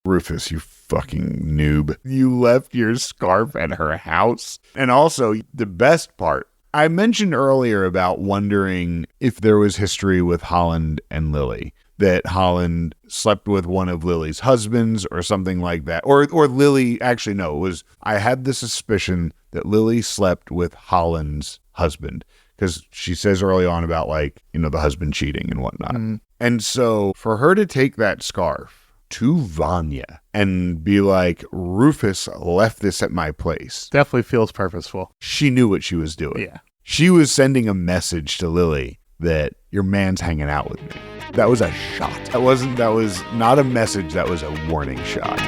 Rufus, you fucking noob. You left your scarf at her house. And also, the best part, I mentioned earlier about wondering if there was history with Holland and Lily. That Holland slept with one of Lily's husbands or something like that. Or Lily, actually, no, it was, I had the suspicion that Lily slept with Holland's husband. Because she says early on about, like, you know, the husband cheating and whatnot. Mm. And so for her to take that scarf to Vanya and be like, Rufus left this at my place. Definitely feels purposeful. She knew what she was doing. Yeah. She was sending a message to Lily that your man's hanging out with me. That was a shot. That was not a message. That was a warning shot.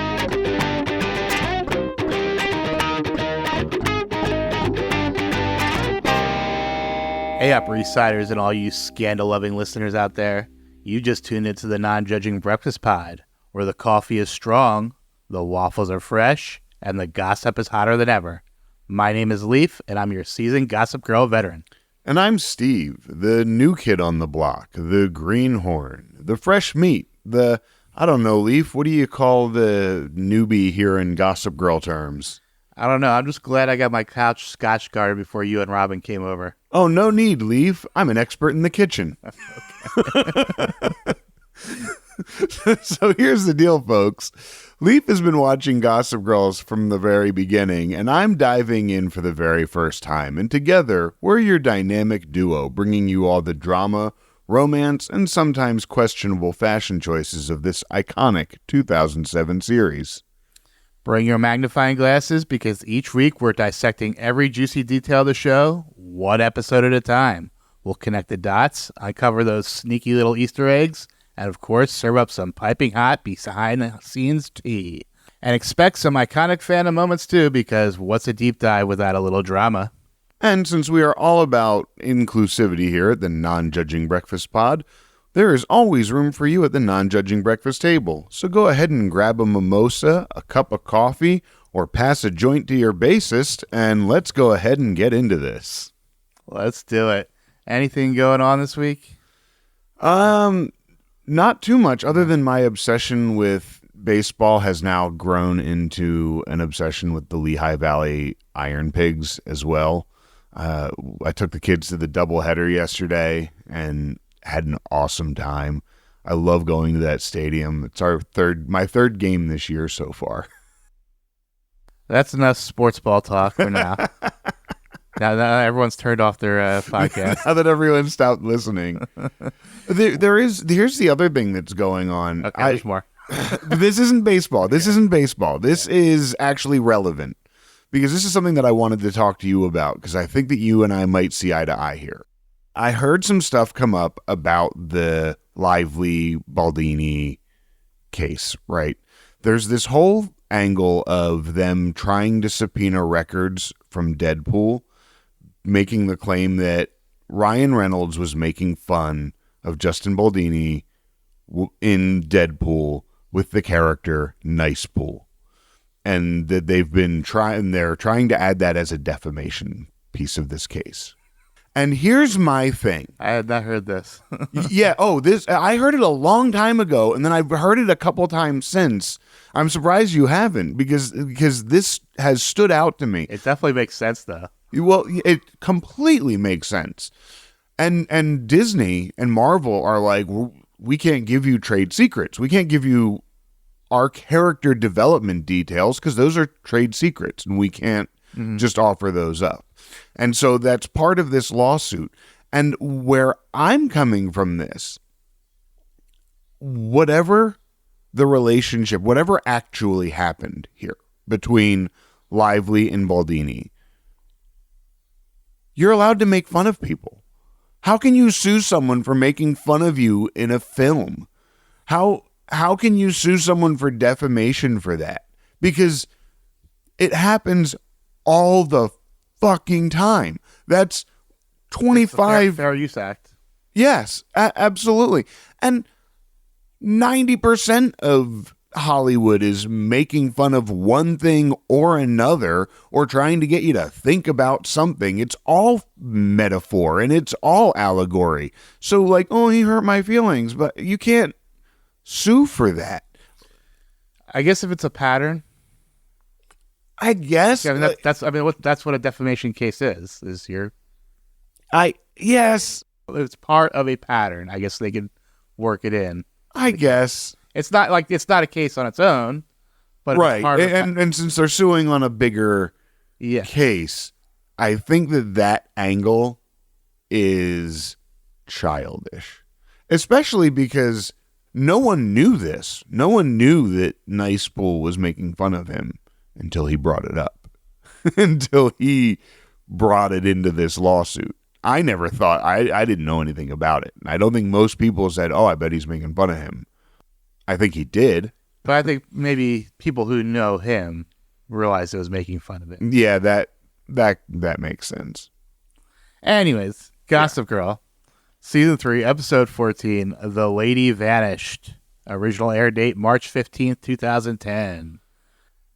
Hey, Upper East Siders and all you scandal-loving listeners out there. You just tuned into the non-judging breakfast pod, where the coffee is strong, the waffles are fresh, and the gossip is hotter than ever. My name is Leif, and I'm your seasoned Gossip Girl veteran. And I'm Steve, the new kid on the block, the greenhorn, the fresh meat, I don't know, Leif, what do you call the newbie here in Gossip Girl terms? I don't know. I'm just glad I got my couch scotch guarded before you and Robin came over. Oh, no need, Leif. I'm an expert in the kitchen. So here's the deal, folks. Leif has been watching Gossip Girls from the very beginning, and I'm diving in for the very first time. And together, we're your dynamic duo, bringing you all the drama, romance, and sometimes questionable fashion choices of this iconic 2007 series. Bring your magnifying glasses, because each week we're dissecting every juicy detail of the show, one episode at a time. We'll connect the dots, uncover those sneaky little Easter eggs, and of course, serve up some piping hot behind-the-scenes tea. And expect some iconic fandom moments too, because what's a deep dive without a little drama? And since we are all about inclusivity here at the Non-Judging Breakfast Pod, there is always room for you at the Non-Judging Breakfast table. So go ahead and grab a mimosa, a cup of coffee, or pass a joint to your bassist, and let's go ahead and get into this. Let's do it. Anything going on this week? Not too much, other than my obsession with baseball has now grown into an obsession with the Lehigh Valley Iron Pigs as well. I took the kids to the doubleheader yesterday and had an awesome time. I love going to that stadium. It's my third game this year so far. That's enough sports ball talk for now. Now everyone's turned off their podcast. Now that everyone stopped listening. Here's the other thing that's going on. Okay, there's more. This isn't baseball. This is actually relevant, because this is something that I wanted to talk to you about, because I think that you and I might see eye to eye here. I heard some stuff come up about the Lively Baldini case, right? There's this whole angle of them trying to subpoena records from Deadpool, making the claim that Ryan Reynolds was making fun of Justin Baldini in Deadpool with the character Nice Pool. And that they're trying to add that as a defamation piece of this case. And here's my thing. I had not heard this. Yeah. Oh, I heard it a long time ago, and then I've heard it a couple times since. I'm surprised you haven't, because this has stood out to me. It definitely makes sense, though. Well, it completely makes sense. And Disney and Marvel are like, we can't give you trade secrets. We can't give you our character development details, because those are trade secrets, and we can't just offer those up. And so that's part of this lawsuit. And where I'm coming from this, whatever the relationship, whatever actually happened here between Lively and Baldini, you're allowed to make fun of people. How can you sue someone for making fun of you in a film? How can you sue someone for defamation for that? Because it happens all the fucking time. That's 25 Fair Use Act. Yes, absolutely. And 90% of Hollywood is making fun of one thing or another, or trying to get you to think about something. It's all metaphor and it's all allegory. So like, oh, he hurt my feelings, but you can't sue for that. I guess if it's a pattern, I guess. yeah, I mean, that's what a defamation case is. Yes, It's part of a pattern. I guess they can work it in. I guess. It's not a case on its own, but Right. it's part of And since they're suing on a bigger yeah. case, I think that angle is childish, especially because no one knew this. No one knew that Nice Pool was making fun of him until he brought it up, until he brought it into this lawsuit. I never thought, I didn't know anything about it. I don't think most people said, oh, I bet he's making fun of him. I think he did. But I think maybe people who know him realized it was making fun of it. Yeah, that makes sense. Anyways, Gossip Girl, Season 3, Episode 14, The Lady Vanished. Original air date, March 15th, 2010.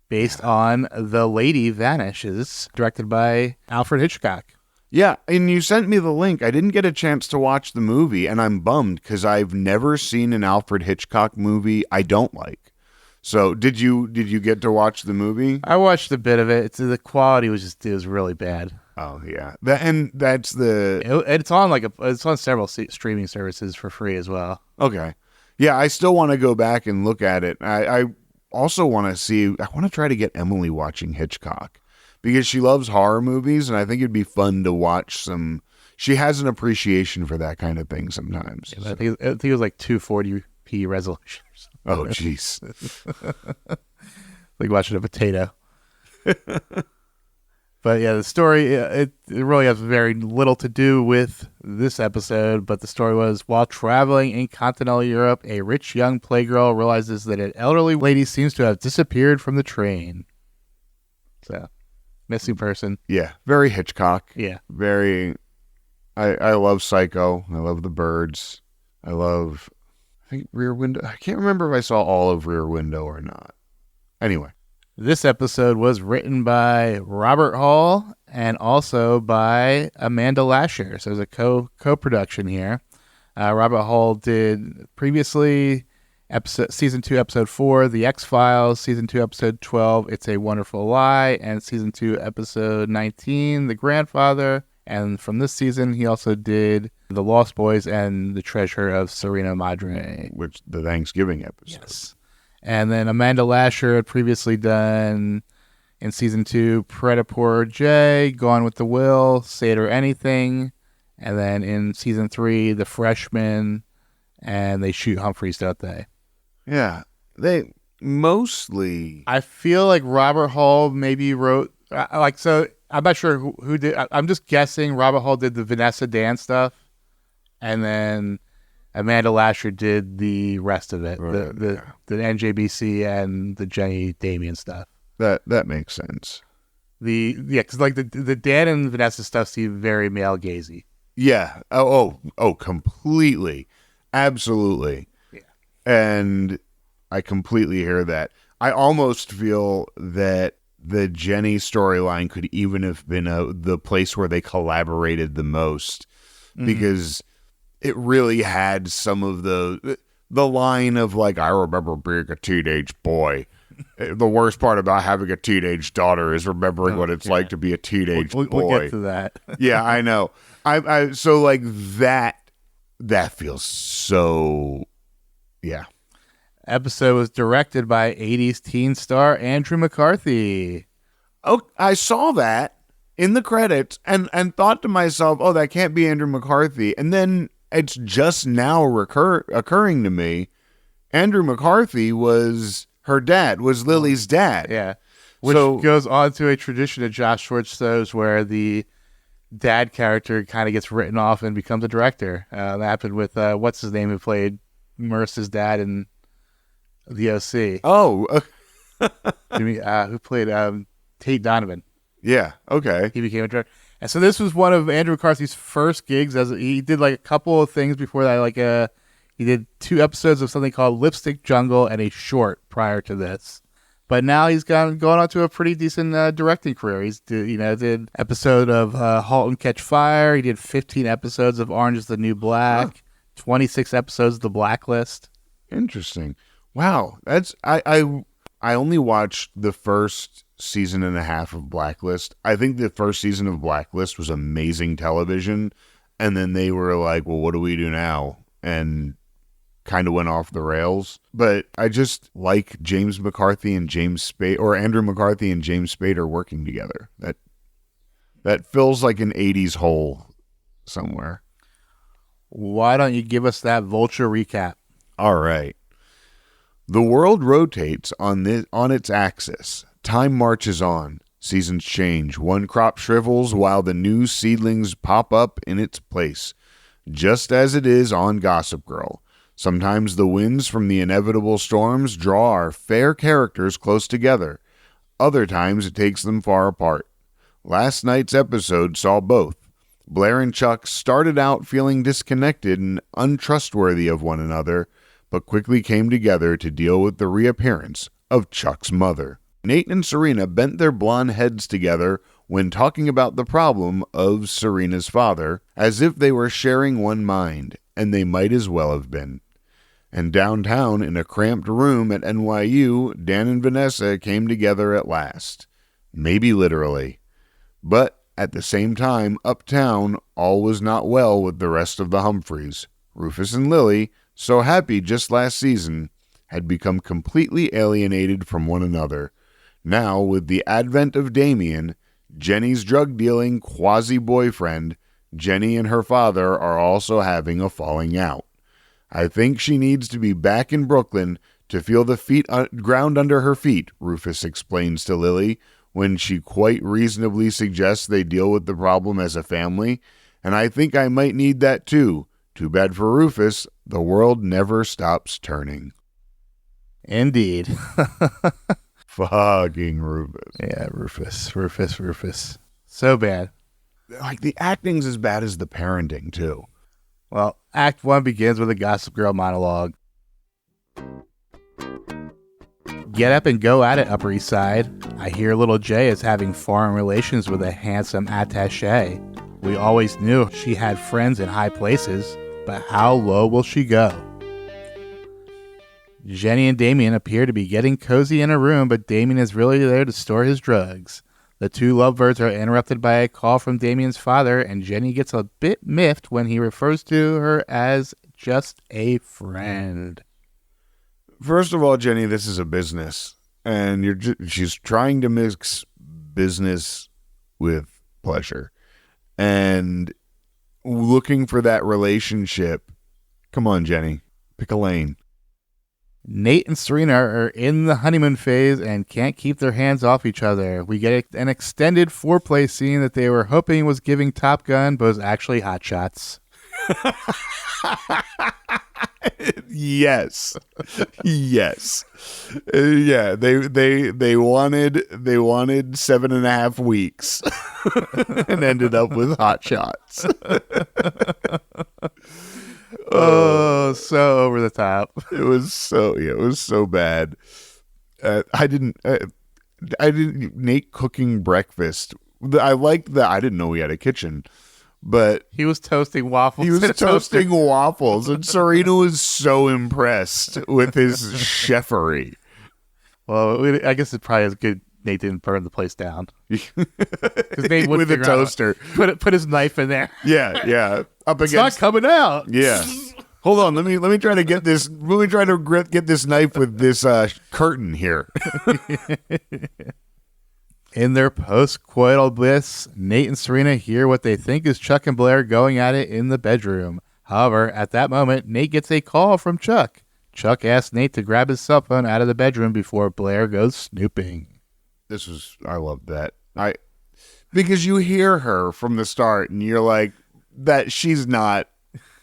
Based on The Lady Vanishes, directed by Alfred Hitchcock. Yeah, and you sent me the link. I didn't get a chance to watch the movie, and I'm bummed because I've never seen an Alfred Hitchcock movie I don't like. So, did you get to watch the movie? I watched a bit of it. The quality was really bad. Oh yeah, that's It's on several streaming services for free as well. okay. Yeah, I still want to go back and look at it. I also want to see. I want to try to get Emily watching Hitchcock because she loves horror movies, and I think it'd be fun to watch some. She has an appreciation for that kind of thing sometimes. Yeah, I think it was like 240p resolution. Oh, jeez. Like watching a potato. But yeah, the story, it really has very little to do with this episode, but the story was, while traveling in continental Europe, a rich young playgirl realizes that an elderly lady seems to have disappeared from the train. So, missing person. Yeah, very Hitchcock. Yeah. Very, I love Psycho. I love The Birds. I think Rear Window. I can't remember if I saw all of Rear Window or not. Anyway. This episode was written by Robert Hall and also by Amanda Lasher. So there's a co-production here. Robert Hall did previously season 2, episode 4, The X-Files, season 2, episode 12, It's a Wonderful Lie, and season 2, episode 19, The Grandfather. And from this season, he also did The Lost Boys and The Treasure of Serena Madre. Which, the Thanksgiving episode. Yes. And then Amanda Lasher had previously done, in season 2, Pret-a-Porter J, Gone with the Will, Say It or Anything. And then in season 3, The Freshman, and They Shoot Humphreys, Don't They? Yeah. They mostly... I feel like Robert Hall maybe wrote... so I'm not sure who did... I'm just guessing Robert Hall did the Vanessa Dan stuff. And then... Amanda Lasher did the rest of it, right, the NJBC and the Jenny Damien stuff. That makes sense. Because like the Dan and Vanessa stuff seem very male gazy. Yeah. Oh, completely, absolutely. Yeah. And I completely hear that. I almost feel that the Jenny storyline could even have been the place where they collaborated the most, because it really had some of the line of like, I remember being a teenage boy. The worst part about having a teenage daughter is remembering what it's like to be a teenage boy. We'll get to that. Yeah, I know. I so like that feels so, yeah. Episode was directed by 80s teen star Andrew McCarthy. Oh, I saw that in the credits and thought to myself, oh, that can't be Andrew McCarthy. And then it's just now occurring to me, Andrew McCarthy was her dad, was Lily's dad. Yeah. Which goes on to a tradition of Josh Schwartz shows where the dad character kind of gets written off and becomes a director. That happened with, what's his name, who played Marissa's dad in The OC. Oh. Who played Tate Donovan. Yeah, okay. He became a director. And so this was one of Andrew McCarthy's first gigs. He did like a couple of things before that. He did 2 episodes of something called Lipstick Jungle and a short prior to this. But now he's going on to a pretty decent directing career. He's did episode of *Halt and Catch Fire*. He did 15 episodes of *Orange Is the New Black*, 26 episodes of *The Blacklist*. Interesting. Wow, that's I I only watched the first season and a half of Blacklist. I think the first season of Blacklist was amazing television. And then they were like, well, what do we do now? And kind of went off the rails. But I just like James McCarthy and James Spader, or Andrew McCarthy and James Spader working together. That fills like an 80s hole somewhere. Why don't you give us that vulture recap? All right. The world rotates on its axis. Time marches on. Seasons change. One crop shrivels while the new seedlings pop up in its place. Just as it is on Gossip Girl. Sometimes the winds from the inevitable storms draw our fair characters close together. Other times it takes them far apart. Last night's episode saw both. Blair and Chuck started out feeling disconnected and untrustworthy of one another, but quickly came together to deal with the reappearance of Chuck's mother. Nate and Serena bent their blonde heads together when talking about the problem of Serena's father, as if they were sharing one mind, and they might as well have been. And downtown, in a cramped room at NYU, Dan and Vanessa came together at last. Maybe literally. But at the same time, uptown, all was not well with the rest of the Humphreys. Rufus and Lily, so happy just last season, had become completely alienated from one another. Now, with the advent of Damien, Jenny's drug-dealing quasi-boyfriend, Jenny and her father are also having a falling out. I think she needs to be back in Brooklyn to feel the ground under her feet, Rufus explains to Lily, when she quite reasonably suggests they deal with the problem as a family, and I think I might need that too. Too bad for Rufus, the world never stops turning. Indeed. Fucking Rufus. Yeah, Rufus. So bad. Like, the acting's as bad as the parenting, too. Well, Act 1 begins with a Gossip Girl monologue. Get up and go at it, Upper East Side. I hear little Jay is having foreign relations with a handsome attaché. We always knew she had friends in high places, but how low will she go? Jenny and Damien appear to be getting cozy in a room, but Damien is really there to store his drugs. The two lovebirds are interrupted by a call from Damien's father, and Jenny gets a bit miffed when he refers to her as just a friend. First of all, Jenny, this is a business, and she's trying to mix business with pleasure, and looking for that relationship. Come on, Jenny, pick a lane. Nate and Serena are in the honeymoon phase and can't keep their hands off each other. We get an extended foreplay scene that they were hoping was giving Top Gun, but was actually Hot Shots. Yes. Yeah, they wanted 7.5 weeks and ended up with Hot Shots. Oh, so over the top. It was so bad. Nate cooking breakfast. I liked that. I didn't know we had a kitchen, but he was toasting waffles. He was toasting waffles, and Serena was so impressed with his chefery. Well, I guess it's probably as good Nate didn't burn the place down. Because Nate would with a toaster. Put his knife in there. Yeah. Up against. It's not coming out. Yeah. Hold on. Let me try to get this. Let me try to get this knife with this curtain here. In their post-coital bliss, Nate and Serena hear what they think is Chuck and Blair going at it in the bedroom. However, at that moment, Nate gets a call from Chuck. Chuck asks Nate to grab his cell phone out of the bedroom before Blair goes snooping. I love that. Because you hear her from the start and you're like, that she's not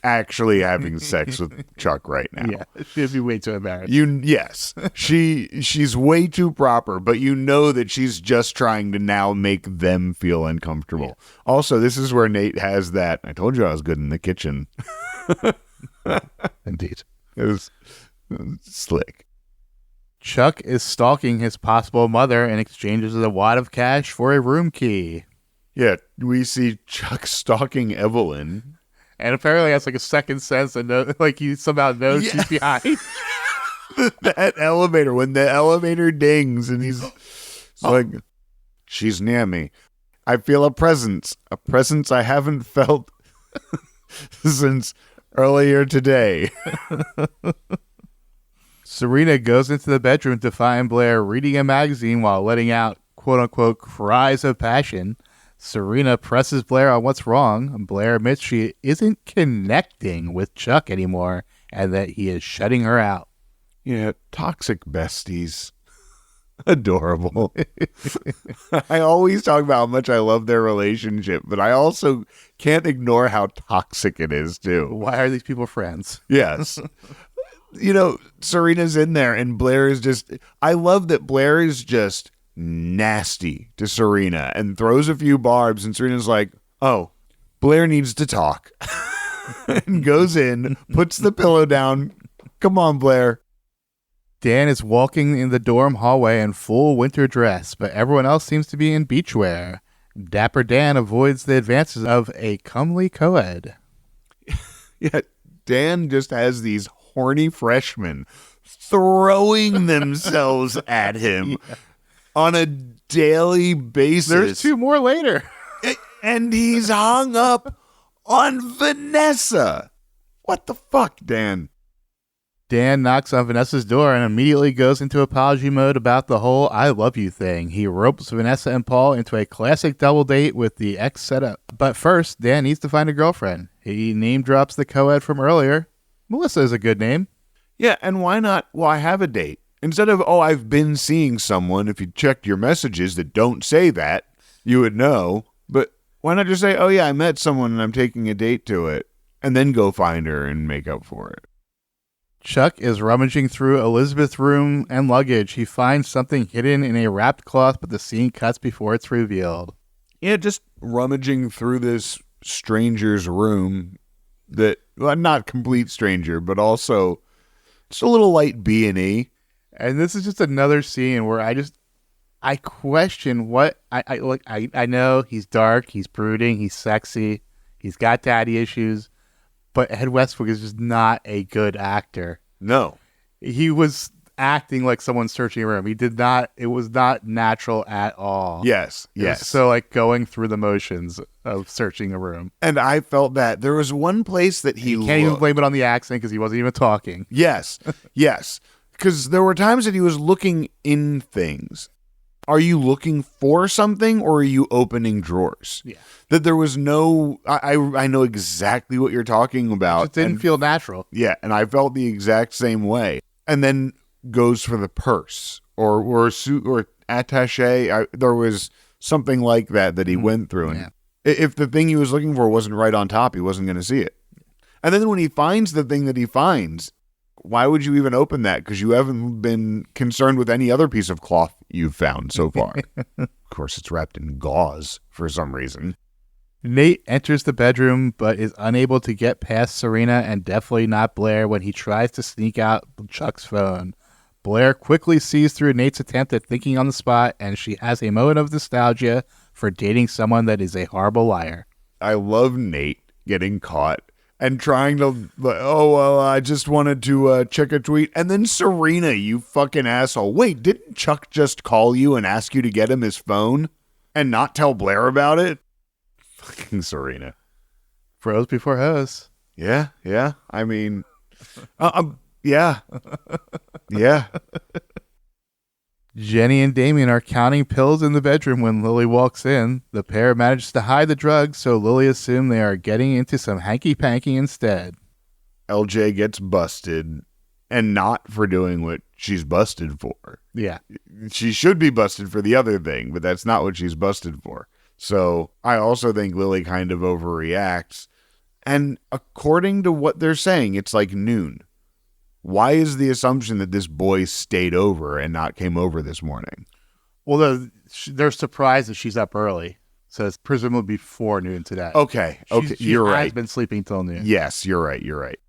actually having sex with Chuck right now. Yeah, she'd be way too embarrassed. Yes, she's way too proper, but you know that she's just trying to now make them feel uncomfortable. Yeah. Also, this is where Nate has that, I told you I was good in the kitchen. Indeed. It was slick. Chuck is stalking his possible mother and exchanges a wad of cash for a room key. Yeah, we see Chuck stalking Evelyn. And apparently has like a second sense and he somehow knows she's behind. That elevator, when the elevator dings and he's like, she's near me. I feel a presence I haven't felt since earlier today. Serena goes into the bedroom to find Blair reading a magazine while letting out quote-unquote cries of passion. Serena presses Blair on what's wrong. Blair admits she isn't connecting with Chuck anymore and that he is shutting her out. Yeah, toxic besties. Adorable. I always talk about how much I love their relationship, but I also can't ignore how toxic it is, too. Why are these people friends? Yes. Serena's in there and Blair is just... I love that Blair is just nasty to Serena and throws a few barbs, and Serena's like, oh, Blair needs to talk. And goes in, puts the pillow down. Come on, Blair. Dan is walking in the dorm hallway in full winter dress, but everyone else seems to be in beachwear. Dapper Dan avoids the advances of a comely co-ed. Yeah, Dan just has these horny freshmen throwing themselves at him on a daily basis. There's two more later. And he's hung up on Vanessa. What the fuck, Dan? Dan knocks on Vanessa's door and immediately goes into apology mode about the whole I love you thing. He ropes Vanessa and Paul into a classic double date with the ex setup. But first, Dan needs to find a girlfriend. He name drops the co-ed from earlier. Melissa is a good name. Yeah, and why not? Well, I have a date. Instead of, oh, I've been seeing someone, if you checked your messages that don't say that, you would know. But why not just say, oh, yeah, I met someone and I'm taking a date to it, and then go find her and make up for it. Chuck is rummaging through Elizabeth's room and luggage. He finds something hidden in a wrapped cloth, but the scene cuts before it's revealed. Yeah, just rummaging through this stranger's room that, well, not complete stranger, but also just a little light B&E. And this is just another scene where I question what I know he's dark, he's brooding, he's sexy, he's got daddy issues, but Ed Westbrook is just not a good actor. No. He was acting like someone searching a room. It was not natural at all. Yes. So like going through the motions of searching a room. And I felt that there was one place that he can't even blame it on the accent because he wasn't even talking. Yes. Because there were times that he was looking in things. Are you looking for something or are you opening drawers? Yeah. That there was no... I know exactly what you're talking about. It just didn't feel natural. Yeah, and I felt the exact same way. And then goes for the purse or suit or attaché. There was something like that he went through. And if the thing he was looking for wasn't right on top, he wasn't going to see it. And then when he finds the thing that he finds, why would you even open that? Because you haven't been concerned with any other piece of cloth you've found so far. Of course, it's wrapped in gauze for some reason. Nate enters the bedroom but is unable to get past Serena and definitely not Blair when he tries to sneak out Chuck's phone. Blair quickly sees through Nate's attempt at thinking on the spot, and she has a moment of nostalgia for dating someone that is a horrible liar. I love Nate getting caught and trying to, oh, well, I just wanted to check a tweet. And then Serena, you fucking asshole. Wait, didn't Chuck just call you and ask you to get him his phone and not tell Blair about it? Fucking Serena. Bros before hoes. Yeah. I mean, yeah. Yeah. Jenny and Damien are counting pills in the bedroom when Lily walks in. The pair manages to hide the drugs, so Lily assumes they are getting into some hanky-panky instead. LJ gets busted, and not for doing what she's busted for. Yeah. She should be busted for the other thing, but that's not what she's busted for. So I also think Lily kind of overreacts. And according to what they're saying, it's like noon. Why is the assumption that this boy stayed over and not came over this morning? Well, they're surprised that she's up early. So it's presumably before noon today. Okay, you're right. She's been sleeping till noon. Yes, you're right.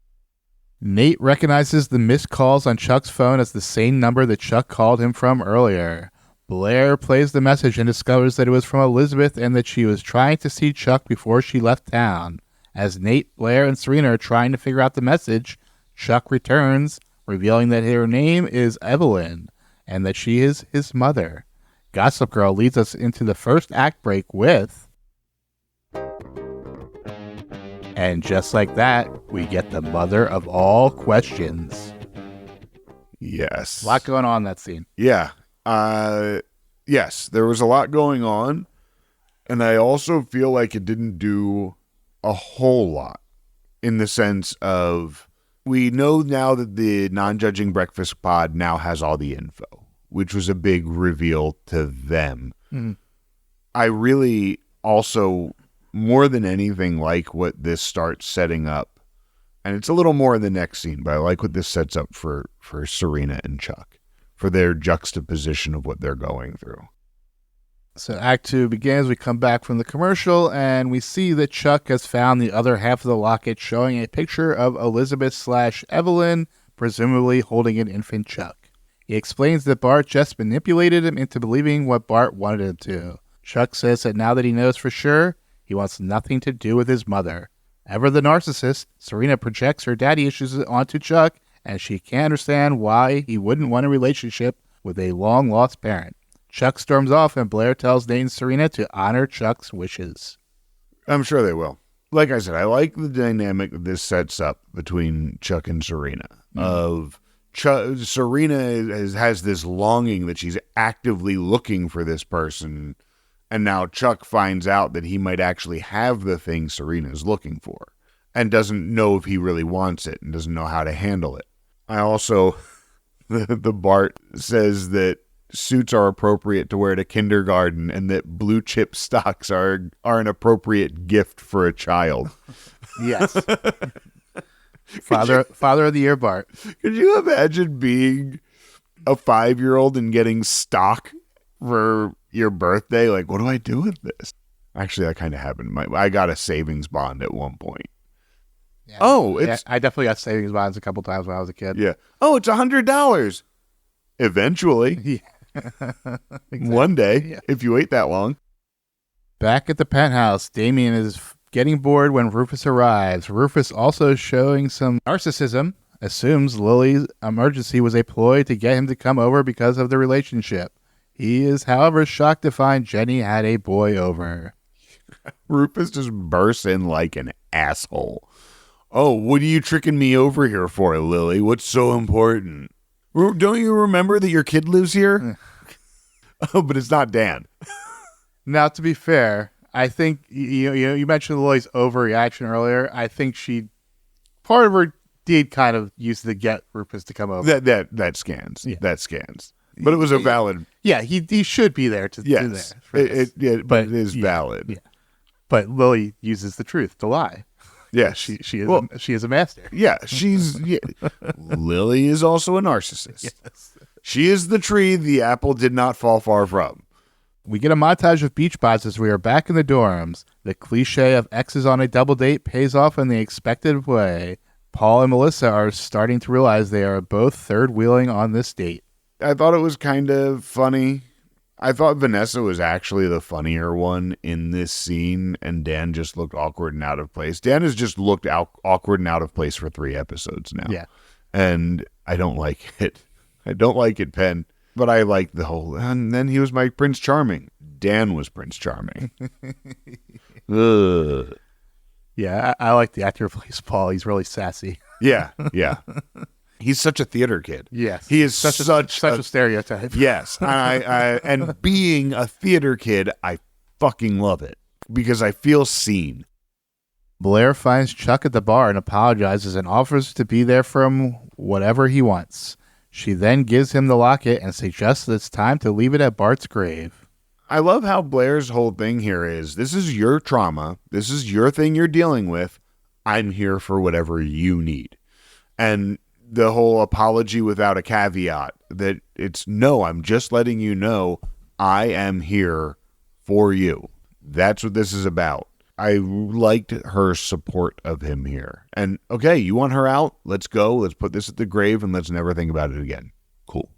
Nate recognizes the missed calls on Chuck's phone as the same number that Chuck called him from earlier. Blair plays the message and discovers that it was from Elizabeth and that she was trying to see Chuck before she left town. As Nate, Blair, and Serena are trying to figure out the message, Chuck returns, revealing that her name is Evelyn and that she is his mother. Gossip Girl leads us into the first act break with... And just like that, we get the mother of all questions. Yes. A lot going on in that scene. Yeah. Yes, there was a lot going on. And I also feel like it didn't do a whole lot in the sense of we know now that the non-judging breakfast pod now has all the info, which was a big reveal to them. Mm-hmm. I really also, more than anything, like what this starts setting up. And it's a little more in the next scene, but I like what this sets up for Serena and Chuck, for their juxtaposition of what they're going through. So Act 2 begins. We come back from the commercial, and we see that Chuck has found the other half of the locket, showing a picture of Elizabeth/Evelyn, presumably holding an infant Chuck. He explains that Bart just manipulated him into believing what Bart wanted him to. Chuck says that now that he knows for sure, he wants nothing to do with his mother. Ever the narcissist, Serena projects her daddy issues onto Chuck, and she can't understand why he wouldn't want a relationship with a long-lost parent. Chuck storms off, and Blair tells Nate and Serena to honor Chuck's wishes. I'm sure they will. Like I said, I like the dynamic that this sets up between Chuck and Serena. Of Serena has this longing that she's actively looking for this person, and now Chuck finds out that he might actually have the thing Serena's looking for and doesn't know if he really wants it and doesn't know how to handle it. I also, the Bart says that suits are appropriate to wear to kindergarten and that blue chip stocks are an appropriate gift for a child. Yes. Father of the year, Bart. Could you imagine being a 5-year-old and getting stock for your birthday? Like, what do I do with this? Actually, that kind of happened. I got a savings bond at one point. Yeah. I definitely got savings bonds a couple times when I was a kid. Yeah. Oh, it's $100. Eventually. Yeah. Exactly. One day, if you wait that long. Back at the penthouse, Damien is getting bored when Rufus arrives. Rufus, also showing some narcissism, assumes Lily's emergency was a ploy to get him to come over because of the relationship. He is, however, shocked to find Jenny had a boy over. Rufus just bursts in like an asshole. Oh, what are you tricking me over here for, Lily? What's so important? Don't you remember that your kid lives here? Oh, but it's not Dan. Now, to be fair, I think you mentioned Lily's overreaction earlier. I think part of her deed kind of used to get Rufus to come over. That scans. Yeah. That scans. But it was a valid. Yeah, he should be there to do that. But it is valid. Yeah. But Lily uses the truth to lie. Yeah, she is a master. Yeah, Lily is also a narcissist. Yes. She is the tree the apple did not fall far from. We get a montage of beach bods as we are back in the dorms. The cliche of exes on a double date pays off in the expected way. Paul and Melissa are starting to realize they are both third wheeling on this date. I thought it was kind of funny. I thought Vanessa was actually the funnier one in this scene, and Dan just looked awkward and out of place. Dan has just looked awkward and out of place for 3 episodes now. Yeah. And I don't like it. I don't like it, Penn. But I like the whole, and then he was my Prince Charming. Dan was Prince Charming. Ugh. Yeah, I like the actor who plays Paul. He's really sassy. Yeah. He's such a theater kid. Yes. He is such a stereotype. Yes. And being a theater kid, I fucking love it because I feel seen. Blair finds Chuck at the bar and apologizes and offers to be there for him whatever he wants. She then gives him the locket and suggests that it's time to leave it at Bart's grave. I love how Blair's whole thing here is, this is your trauma. This is your thing you're dealing with. I'm here for whatever you need. And the whole apology without a caveat that it's, no, I'm just letting you know I am here for you. That's what this is about. I liked her support of him here. And okay, you want her out? Let's go. Let's put this at the grave and let's never think about it again. Cool.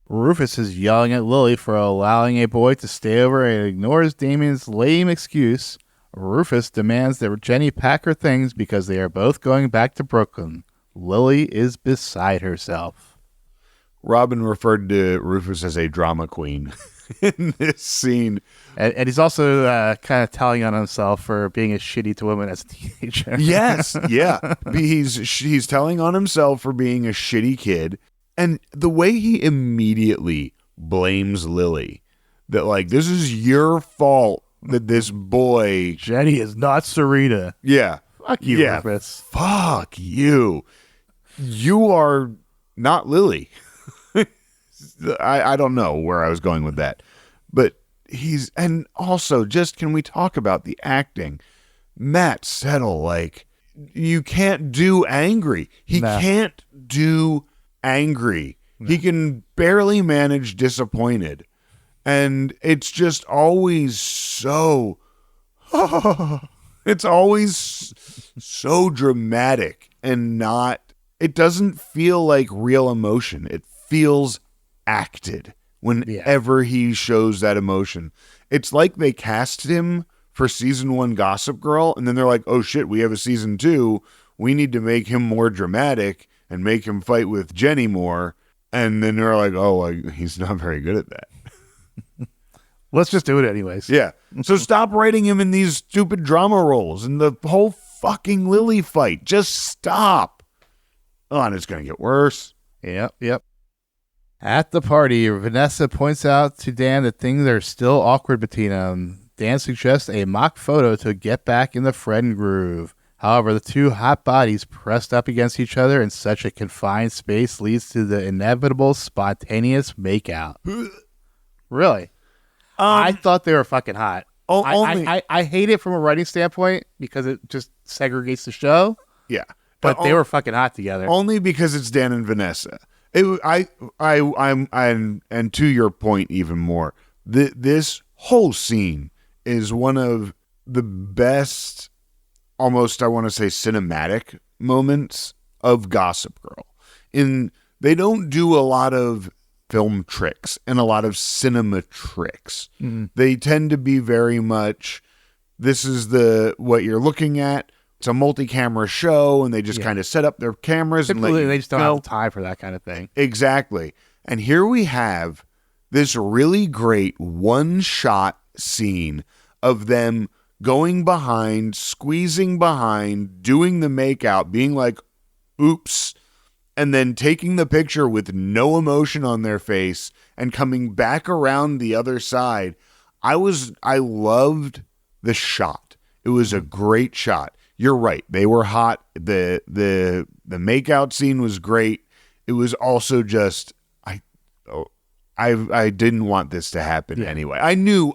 Rufus is yelling at Lily for allowing a boy to stay over and ignores Damien's lame excuse. Rufus demands that Jenny pack her things because they are both going back to Brooklyn. Lily is beside herself. Robin referred to Rufus as a drama queen in this scene. And he's also kind of telling on himself for being as shitty to women as a teenager. Yes, yeah. He's telling on himself for being a shitty kid. And the way he immediately blames Lily, that like, this is your fault that this boy... Jenny is not Serena. Yeah. Fuck you, yeah. Rufus. Fuck you. You are not Lily. I don't know where I was going with that. But and also, just can we talk about the acting? Matt Settle, like, you can't do angry. He can't do angry. No. He can barely manage disappointed. And it's just always so... it's always so dramatic and not... It doesn't feel like real emotion. It feels acted whenever he shows that emotion. It's like they cast him for season 1 Gossip Girl, and then they're like, oh shit, we have a season 2. We need to make him more dramatic and make him fight with Jenny more. And then they're like, oh, he's not very good at that. Let's just do it anyways. Yeah. So stop writing him in these stupid drama roles and the whole fucking Lily fight. Just stop. Oh, and it's going to get worse. Yep. At the party, Vanessa points out to Dan that things are still awkward between them. Dan suggests a mock photo to get back in the friend groove. However, the two hot bodies pressed up against each other in such a confined space leads to the inevitable spontaneous makeout. Really? I thought they were fucking hot. I hate it from a writing standpoint because it just segregates the show. Yeah. But they were fucking hot together. Only because it's Dan and Vanessa. And to your point even more, this whole scene is one of the best, almost I want to say cinematic moments of Gossip Girl. They don't do a lot of film tricks and a lot of cinema tricks. Mm-hmm. They tend to be very much, this is what you're looking at. It's a multi-camera show, and they just kind of set up their cameras. Typically, and they just don't have time for that kind of thing. Exactly. And here we have this really great one-shot scene of them going behind, squeezing behind, doing the makeout, being like, oops, and then taking the picture with no emotion on their face and coming back around the other side. I loved the shot. It was a great shot. You're right. They were hot. The makeout scene was great. It was also just I didn't want this to happen anyway. I knew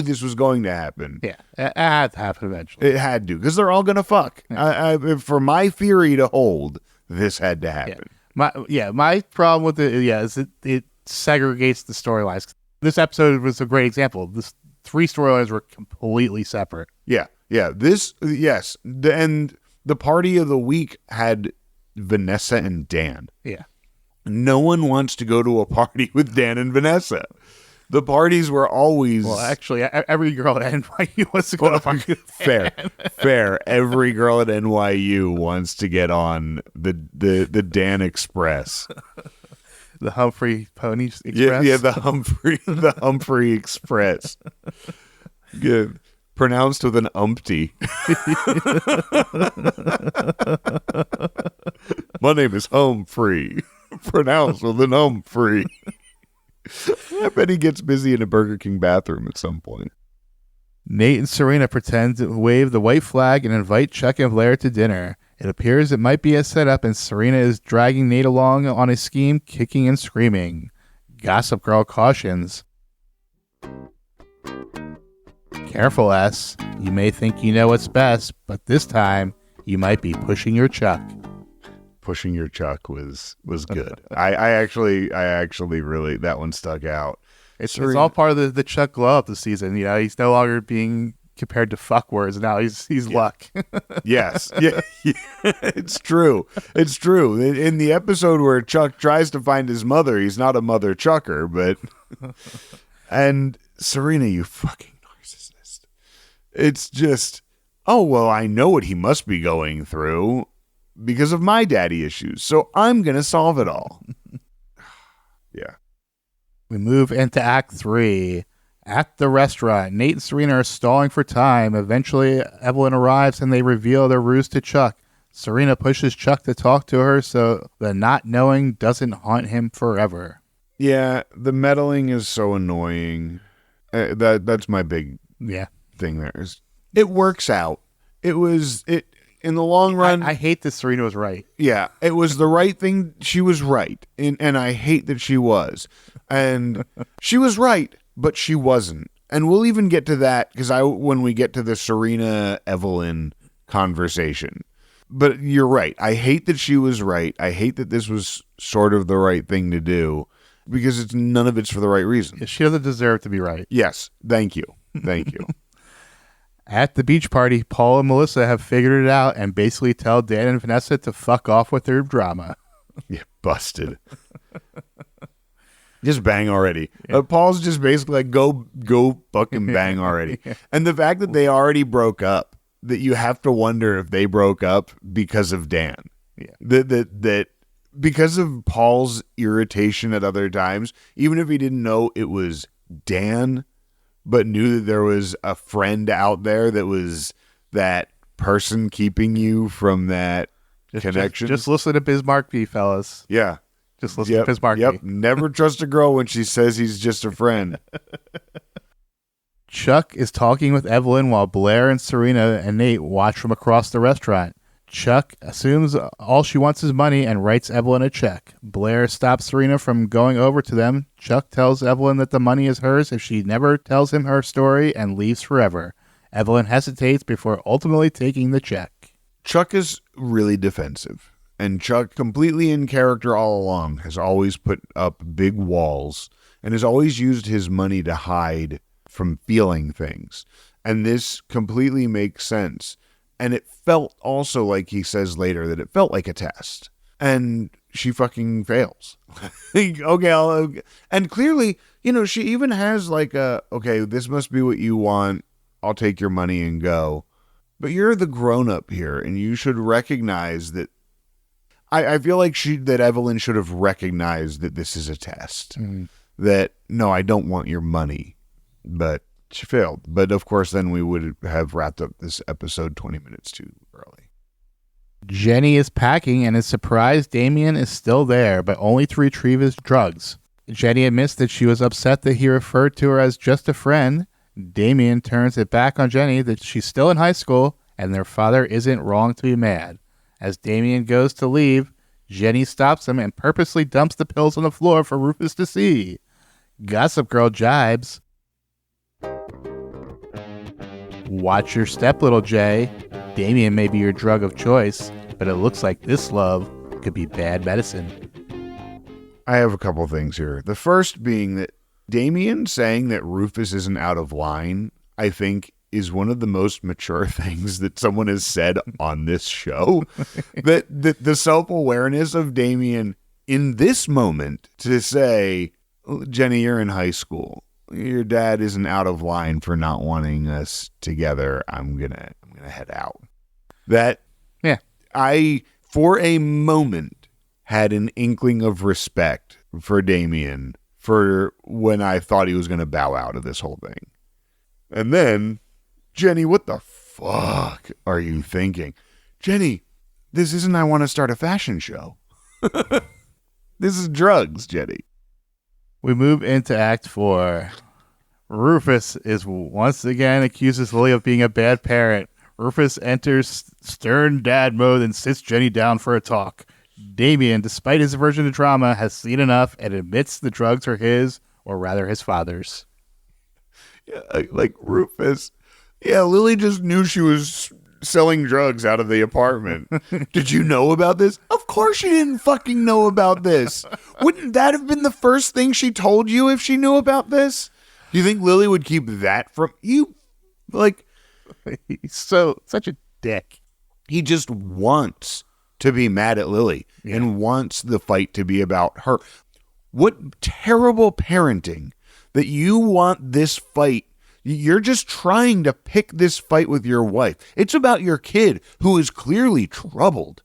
this was going to happen. Yeah, it had to happen eventually. It had to, because they're all gonna fuck. Yeah. For my theory to hold, this had to happen. My problem with it is it segregates the storylines. This episode was a great example. This 3 storylines were completely separate. Yeah. Yes. And the party of the week had Vanessa and Dan. Yeah. No one wants to go to a party with Dan and Vanessa. The parties were always... Well, actually, every girl at NYU wants to go to a party with Dan. Fair. Every girl at NYU wants to get on the Dan Express. The Humphrey Pony Express? Yeah, the Humphrey Express. Good. Pronounced with an umpty. My name is Humphrey. Pronounced with an Humphrey. I bet he gets busy in a Burger King bathroom at some point. Nate and Serena pretend to wave the white flag and invite Chuck and Blair to dinner. It appears it might be a setup, and Serena is dragging Nate along on a scheme, kicking and screaming. Gossip Girl cautions. Careful, S. You may think you know what's best, but this time you might be pushing your Chuck. Pushing your Chuck was good. I actually really, that one stuck out. It's all part of the Chuck glow up this season. You know, he's no longer being compared to fuck words. Now he's luck. Yes. Yeah. It's true. It's true. In the episode where Chuck tries to find his mother, he's not a mother chucker, but and Serena, you fucking narcissist. It's just, oh, well, I know what he must be going through. because of my daddy issues. So I'm going to solve it all. Yeah. We move into Act 3. At the restaurant, Nate and Serena are stalling for time. Eventually, Evelyn arrives and they reveal their ruse to Chuck. Serena pushes Chuck to talk to her so the not knowing doesn't haunt him forever. Yeah, the meddling is so annoying. That's my big thing there. It works out. It in the long run. I hate that Serena was right. Yeah, it was the right thing. She was right. And I hate that she was. And she was right, but she wasn't. And we'll even get to that when we get to the Serena Evelyn conversation. But you're right. I hate that she was right. I hate that this was sort of the right thing to do because none of it's for the right reason. She doesn't deserve to be right. Yes. Thank you. Thank you. At the beach party, Paul and Melissa have figured it out and basically tell Dan and Vanessa to fuck off with their drama. Yeah, busted. Just bang already. Yeah. Paul's just basically like, go fucking bang already. Yeah. And the fact that they already broke up, that you have to wonder if they broke up because of Dan. Yeah. That because of Paul's irritation at other times, even if he didn't know it was Dan, but knew that there was a friend out there that was that person keeping you from that connection. Just listen to Bismarck B, fellas. Yeah. Just listen to Bismarck B. Yep. Never trust a girl when she says he's just a friend. Chuck is talking with Evelyn while Blair and Serena and Nate watch from across the restaurant. Chuck assumes all she wants is money and writes Evelyn a check. Blair stops Serena from going over to them. Chuck tells Evelyn that the money is hers if she never tells him her story and leaves forever. Evelyn hesitates before ultimately taking the check. Chuck is really defensive, and Chuck, completely in character all along, has always put up big walls and has always used his money to hide from feeling things. And this completely makes sense. And it felt also, like he says later, that it felt like a test. And she fucking fails. Okay, and clearly, she even has like okay, this must be what you want. I'll take your money and go. But you're the grown-up here, and you should recognize that. I feel like that Evelyn should have recognized that this is a test. Mm. That, no, I don't want your money. But she failed. But of course, then we would have wrapped up this episode 20 minutes too early. Jenny is packing and is surprised Damien is still there, but only to retrieve his drugs. Jenny admits that she was upset that he referred to her as just a friend. Damien turns it back on Jenny that she's still in high school and their father isn't wrong to be mad. As Damien goes to leave, Jenny stops him and purposely dumps the pills on the floor for Rufus to see. Gossip Girl jibes. Watch your step, little Jay. Damien may be your drug of choice, but it looks like this love could be bad medicine. I have a couple things here. The first being that Damien saying that Rufus isn't out of line, I think, is one of the most mature things that someone has said on this show. that the self-awareness of Damien in this moment to say, Jenny, you're in high school. Your dad isn't out of line for not wanting us together. I'm gonna head out. That, yeah, I for a moment had an inkling of respect for Damien for when I thought he was gonna bow out of this whole thing. And then, Jenny, what the fuck are you thinking? Jenny, this isn't I want to start a fashion show. This is drugs, Jenny. We move into Act 4. Rufus is once again accuses Lily of being a bad parent. Rufus enters stern dad mode and sits Jenny down for a talk. Damien, despite his aversion to drama, has seen enough and admits the drugs are his, or rather his father's. Yeah, like Rufus. Yeah, Lily just knew she was selling drugs out of the apartment. Did you know about this? Of course you didn't fucking know about this. Wouldn't that have been the first thing she told you if she knew about this? Do you think Lily would keep that from you? Like, he's such a dick. He just wants to be mad at Lily and wants the fight to be about her. What terrible parenting that you want this fight. You're just trying to pick this fight with your wife. It's about your kid who is clearly troubled,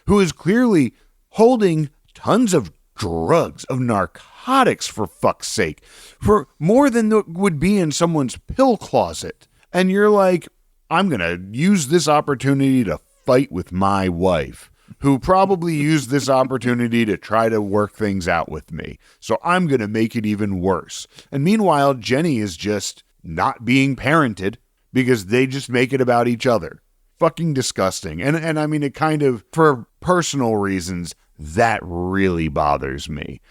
who is clearly holding tons of drugs, of narcotics, for fuck's sake, for more than would be in someone's pill closet. And you're like, I'm going to use this opportunity to fight with my wife, who probably used this opportunity to try to work things out with me. So I'm going to make it even worse. And meanwhile, Jenny is just not being parented because they just make it about each other. Fucking disgusting. And I mean, it kind of, for personal reasons, that really bothers me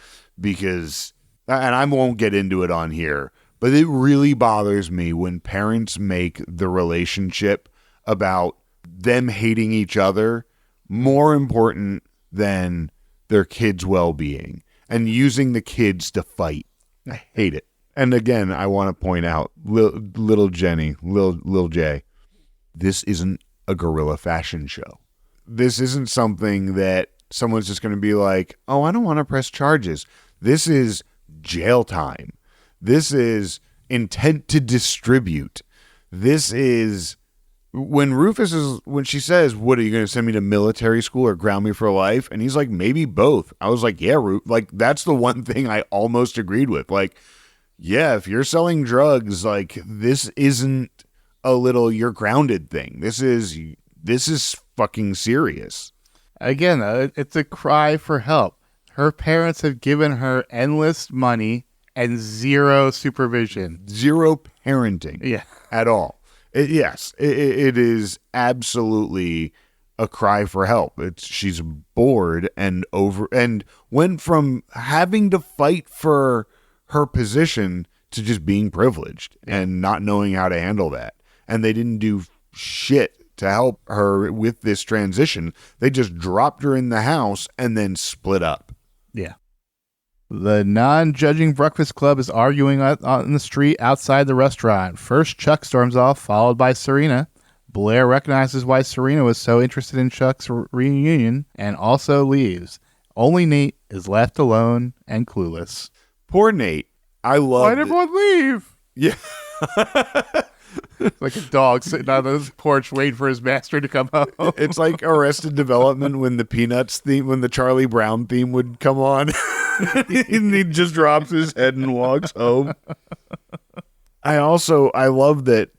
because, and I won't get into it on here, but it really bothers me when parents make the relationship about them hating each other more important than their kids' well-being and using the kids to fight. I hate it. And again, I want to point out, little Jenny, Lil J, this isn't a guerrilla fashion show. This isn't something that someone's just going to be like, oh, I don't want to press charges. This is jail time. This is intent to distribute. This is when she says, what are you going to send me to military school or ground me for life? And he's like, maybe both. I was like, yeah, like that's the one thing I almost agreed with. Like, yeah, if you're selling drugs, like this isn't a little you're grounded thing. This is fucking serious. Again, it's a cry for help. Her parents have given her endless money and zero supervision. Zero parenting at all. It is absolutely a cry for help. She's bored and went from having to fight for her position to just being privileged and not knowing how to handle that. And they didn't do shit to help her with this transition. They just dropped her in the house and then split up. Yeah. The non-judging breakfast club is arguing on the street outside the restaurant. First, Chuck storms off, followed by Serena. Blair recognizes why Serena was so interested in Chuck's reunion and also leaves. Only Nate is left alone and clueless. Poor Nate. I love Why'd everyone leave? Yeah. Like a dog sitting on the porch waiting for his master to come home. It's like Arrested Development when the Charlie Brown theme would come on. And he just drops his head and walks home. I love that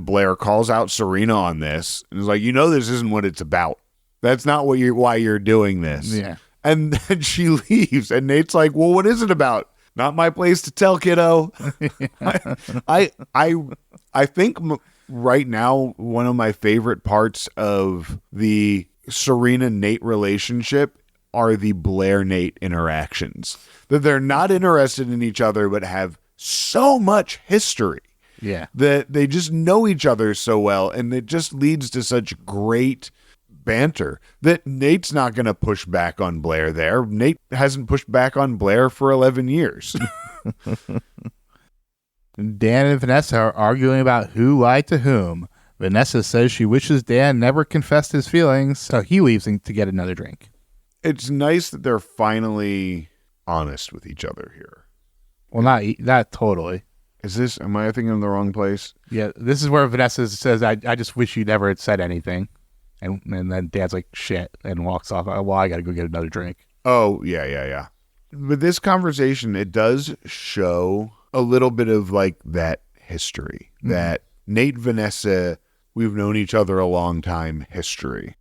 Blair calls out Serena on this and is like, this isn't what it's about. That's not why you're doing this. Yeah. And then she leaves and Nate's like, well, what is it about? Not my place to tell, kiddo. I think right now one of my favorite parts of the Serena-Nate relationship are the Blair-Nate interactions. That they're not interested in each other but have so much history. Yeah. That they just know each other so well, and it just leads to such great banter that Nate's not going to push back on Blair there. Nate hasn't pushed back on Blair for 11 years. Dan and Vanessa are arguing about who lied to whom. Vanessa says she wishes Dan never confessed his feelings, so he leaves to get another drink. It's nice that they're finally honest with each other here. Well, not totally. Am I thinking in the wrong place? Yeah, this is where Vanessa says, I just wish you never had said anything. And then Dad's like, shit, and walks off. Well, I got to go get another drink. Oh, yeah. But this conversation, it does show a little bit of like that history, that Nate, Vanessa, we've known each other a long time history.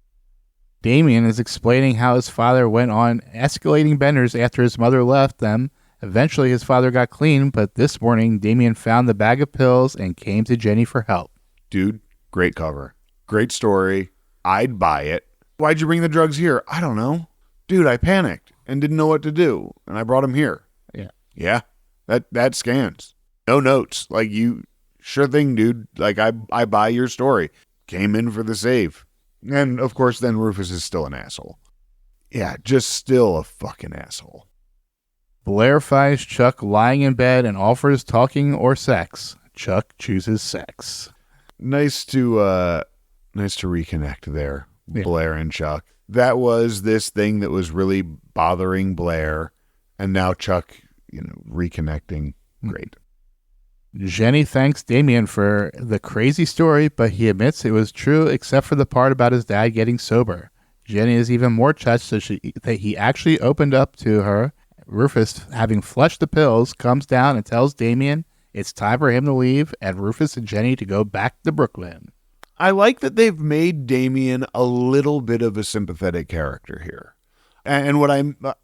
Damien is explaining how his father went on escalating benders after his mother left them. Eventually, his father got clean, but this morning, Damien found the bag of pills and came to Jenny for help. Dude, great cover. Great story. I'd buy it. Why'd you bring the drugs here? I don't know. Dude, I panicked and didn't know what to do, and I brought them here. Yeah. Yeah, that scans. No notes. Like, you, sure thing, dude. Like, I buy your story. Came in for the save. And, of course, then Rufus is still an asshole. Yeah, just still a fucking asshole. Blair finds Chuck lying in bed and offers talking or sex. Chuck chooses sex. Nice to reconnect there, yeah. Blair and Chuck. That was this thing that was really bothering Blair, and now Chuck, reconnecting. Great. Jenny thanks Damien for the crazy story, but he admits it was true except for the part about his dad getting sober. Jenny is even more touched that he actually opened up to her. Rufus, having flushed the pills, comes down and tells Damien it's time for him to leave and Rufus and Jenny to go back to Brooklyn. I like that they've made Damien a little bit of a sympathetic character here. And what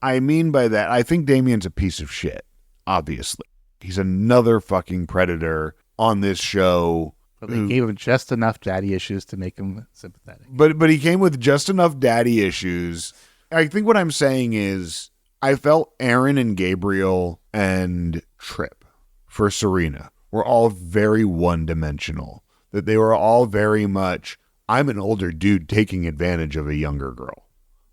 I mean by that, I think Damien's a piece of shit, obviously. He's another fucking predator on this show. But they gave him just enough daddy issues to make him sympathetic. But he came with just enough daddy issues. I think what I'm saying is I felt Aaron and Gabriel and Tripp for Serena were all very one-dimensional. That they were all very much, I'm an older dude taking advantage of a younger girl.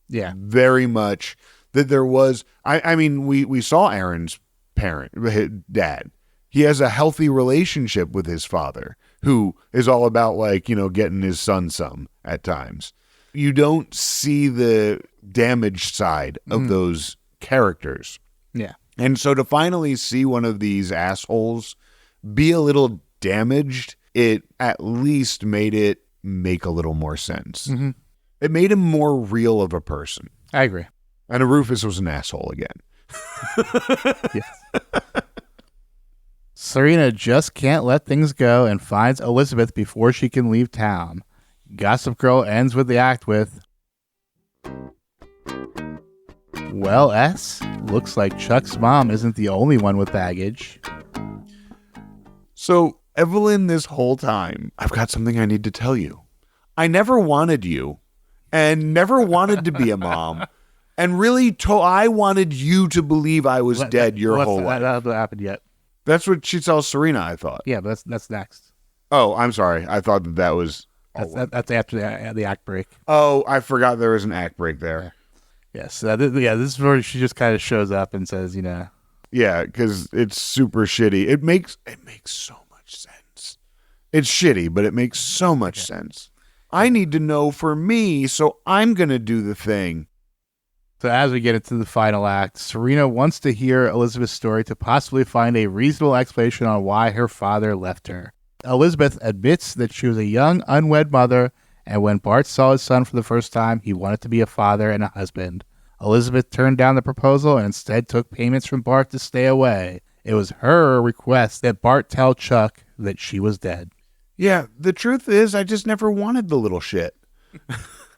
Yeah. Very much that there was, I mean, we saw Aaron's dad. He has a healthy relationship with his father, who is all about getting his son some at times. You don't see the damaged side of those characters. Yeah. And so to finally see one of these assholes be a little damaged, it at least made it make a little more sense. Mm-hmm. It made him more real of a person. I agree. And Rufus was an asshole again. Yes. Serena just can't let things go and finds Elizabeth before she can leave town. Gossip Girl ends with the act with, well, looks like Chuck's mom isn't the only one with baggage. So, Evelyn, this whole time, I've got something I need to tell you. I never wanted you and never wanted to be a mom. And really, I wanted you to believe I was dead your whole life. That hasn't happened yet. That's what she tells Serena, I thought. Yeah, but that's next. Oh, I'm sorry. I thought that was... That's after the act break. Oh, I forgot there was an act break there. Yes. This is where she just kind of shows up and says, Yeah, because it's super shitty. It makes so much sense. It's shitty, but it makes so much sense. I need to know for me, so I'm going to do the thing. So as we get into the final act, Serena wants to hear Elizabeth's story to possibly find a reasonable explanation on why her father left her. Elizabeth admits that she was a young, unwed mother, and when Bart saw his son for the first time, he wanted to be a father and a husband. Elizabeth turned down the proposal and instead took payments from Bart to stay away. It was her request that Bart tell Chuck that she was dead. Yeah, the truth is, I just never wanted the little shit.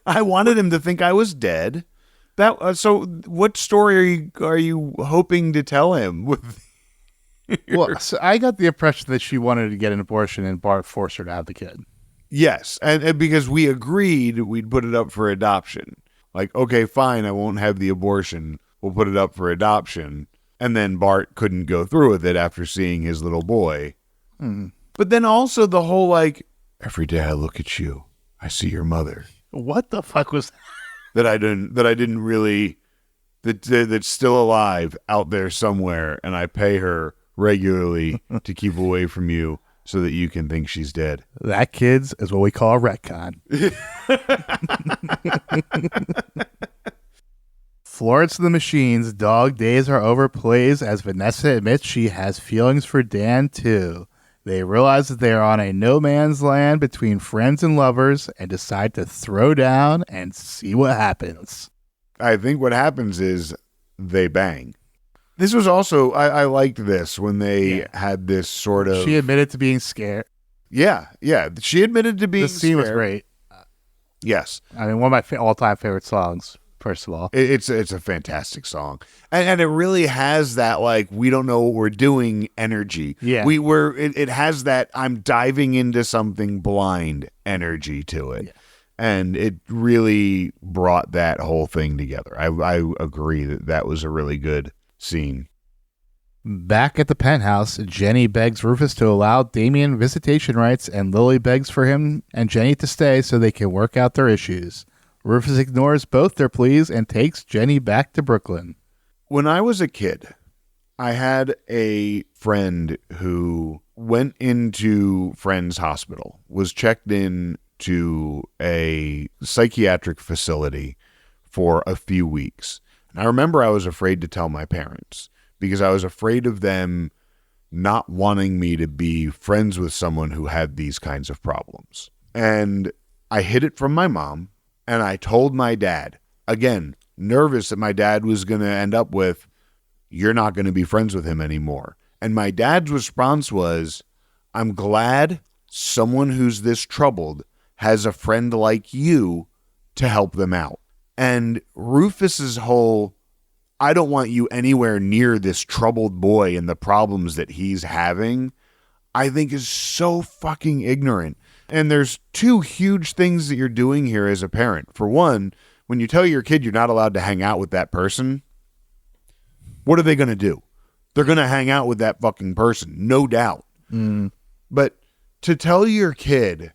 I wanted him to think I was dead. So what story are you hoping to tell him? Well, so I got the impression that she wanted to get an abortion and Bart forced her to have the kid. Yes, and because we agreed we'd put it up for adoption. Like, okay, fine, I won't have the abortion. We'll put it up for adoption. And then Bart couldn't go through with it after seeing his little boy. But then also the whole, every day I look at you, I see your mother. What the fuck was that? That's still alive out there somewhere, and I pay her regularly to keep away from you so that you can think she's dead. That, kids, is what we call a retcon. Florence and the Machine's Dog Days Are Over plays as Vanessa admits she has feelings for Dan, too. They realize that they are on a no man's land between friends and lovers and decide to throw down and see what happens. I think what happens is they bang. This was also, I liked this when they had this sort of... She admitted to being scared. Yeah. She admitted to being scared. The scene was great. Yes. I mean, one of my all-time favorite songs. First of all, it's a fantastic song, and it really has that we don't know what we're doing energy. Yeah, it has that I'm diving into something blind energy to it, and it really brought that whole thing together. I agree that was a really good scene. Back at the penthouse, Jenny begs Rufus to allow Damien visitation rights, and Lily begs for him and Jenny to stay so they can work out their issues. Rufus ignores both their pleas and takes Jenny back to Brooklyn. When I was a kid, I had a friend who went into Friends Hospital, was checked in to a psychiatric facility for a few weeks. And I remember I was afraid to tell my parents because I was afraid of them not wanting me to be friends with someone who had these kinds of problems. And I hid it from my mom. And I told my dad, again, nervous that my dad was going to end up with, you're not going to be friends with him anymore. And my dad's response was, I'm glad someone who's this troubled has a friend like you to help them out. And Rufus's whole, I don't want you anywhere near this troubled boy and the problems that he's having, I think is so fucking ignorant. And there's two huge things that you're doing here as a parent. For one, when you tell your kid you're not allowed to hang out with that person, what are they going to do? They're going to hang out with that fucking person, no doubt. Mm. But to tell your kid,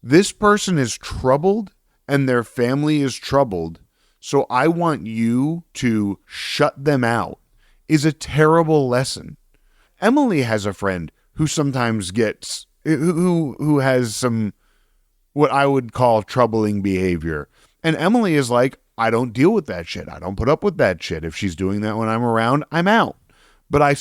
this person is troubled and their family is troubled, so I want you to shut them out, is a terrible lesson. Emily has a friend who sometimes gets, who has some, what I would call troubling behavior. And Emily is like, I don't deal with that shit. I don't put up with that shit. If she's doing that when I'm around, I'm out. But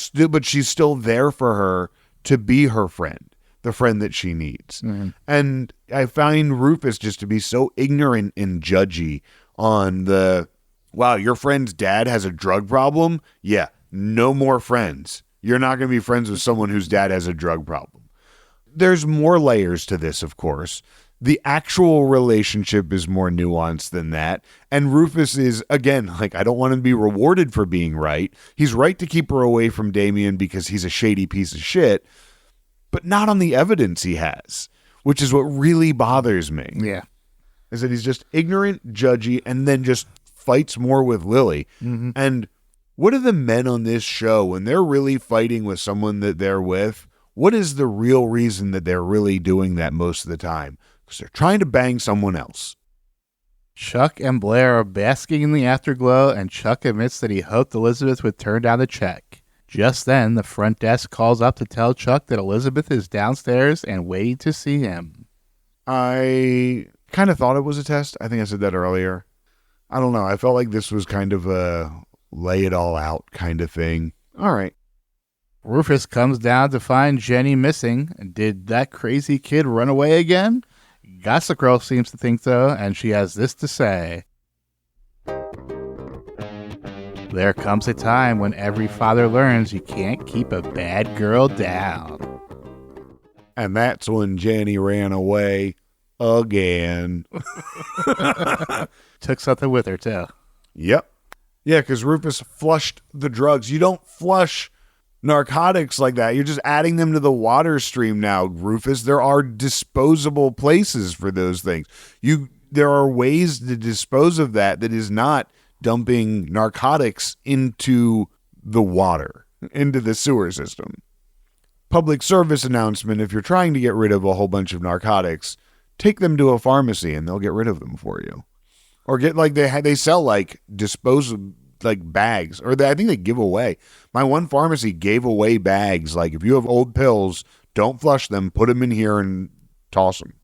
she's still there for her to be her friend, the friend that she needs. Mm-hmm. And I find Rufus just to be so ignorant and judgy on the, wow, your friend's dad has a drug problem? Yeah, no more friends. You're not going to be friends with someone whose dad has a drug problem. There's more layers to this, of course. The actual relationship is more nuanced than that. And Rufus is, again, like, I don't want him to be rewarded for being right. He's right to keep her away from Damien because he's a shady piece of shit, but not on the evidence he has, which is what really bothers me. Yeah. Is that he's just ignorant, judgy, and then just fights more with Lily. Mm-hmm. And what are the men on this show, when they're really fighting with someone that they're with, what is the real reason that they're really doing that most of the time? Because they're trying to bang someone else. Chuck and Blair are basking in the afterglow, and Chuck admits that he hoped Elizabeth would turn down the check. Just then, the front desk calls up to tell Chuck that Elizabeth is downstairs and waiting to see him. I kind of thought it was a test. I think I said that earlier. I don't know. I felt like this was kind of a lay it all out kind of thing. All right. Rufus comes down to find Jenny missing. Did that crazy kid run away again? Gossip Girl seems to think so, and she has this to say. There comes a time when every father learns you can't keep a bad girl down. And that's when Jenny ran away again. Took something with her, too. Yep. Yeah, because Rufus flushed the drugs. You don't flush narcotics like that. You're just adding them to the water stream now, Rufus. There are disposable places for those things. There are ways to dispose of that is not dumping narcotics into the water, into the sewer system. Public service announcement: if you're trying to get rid of a whole bunch of narcotics, take them to a pharmacy and they'll get rid of them for you. Or get, like, they sell like disposable, like, bags, or I think they give away. My one pharmacy gave away bags. Like, if you have old pills, don't flush them, put them in here and toss them.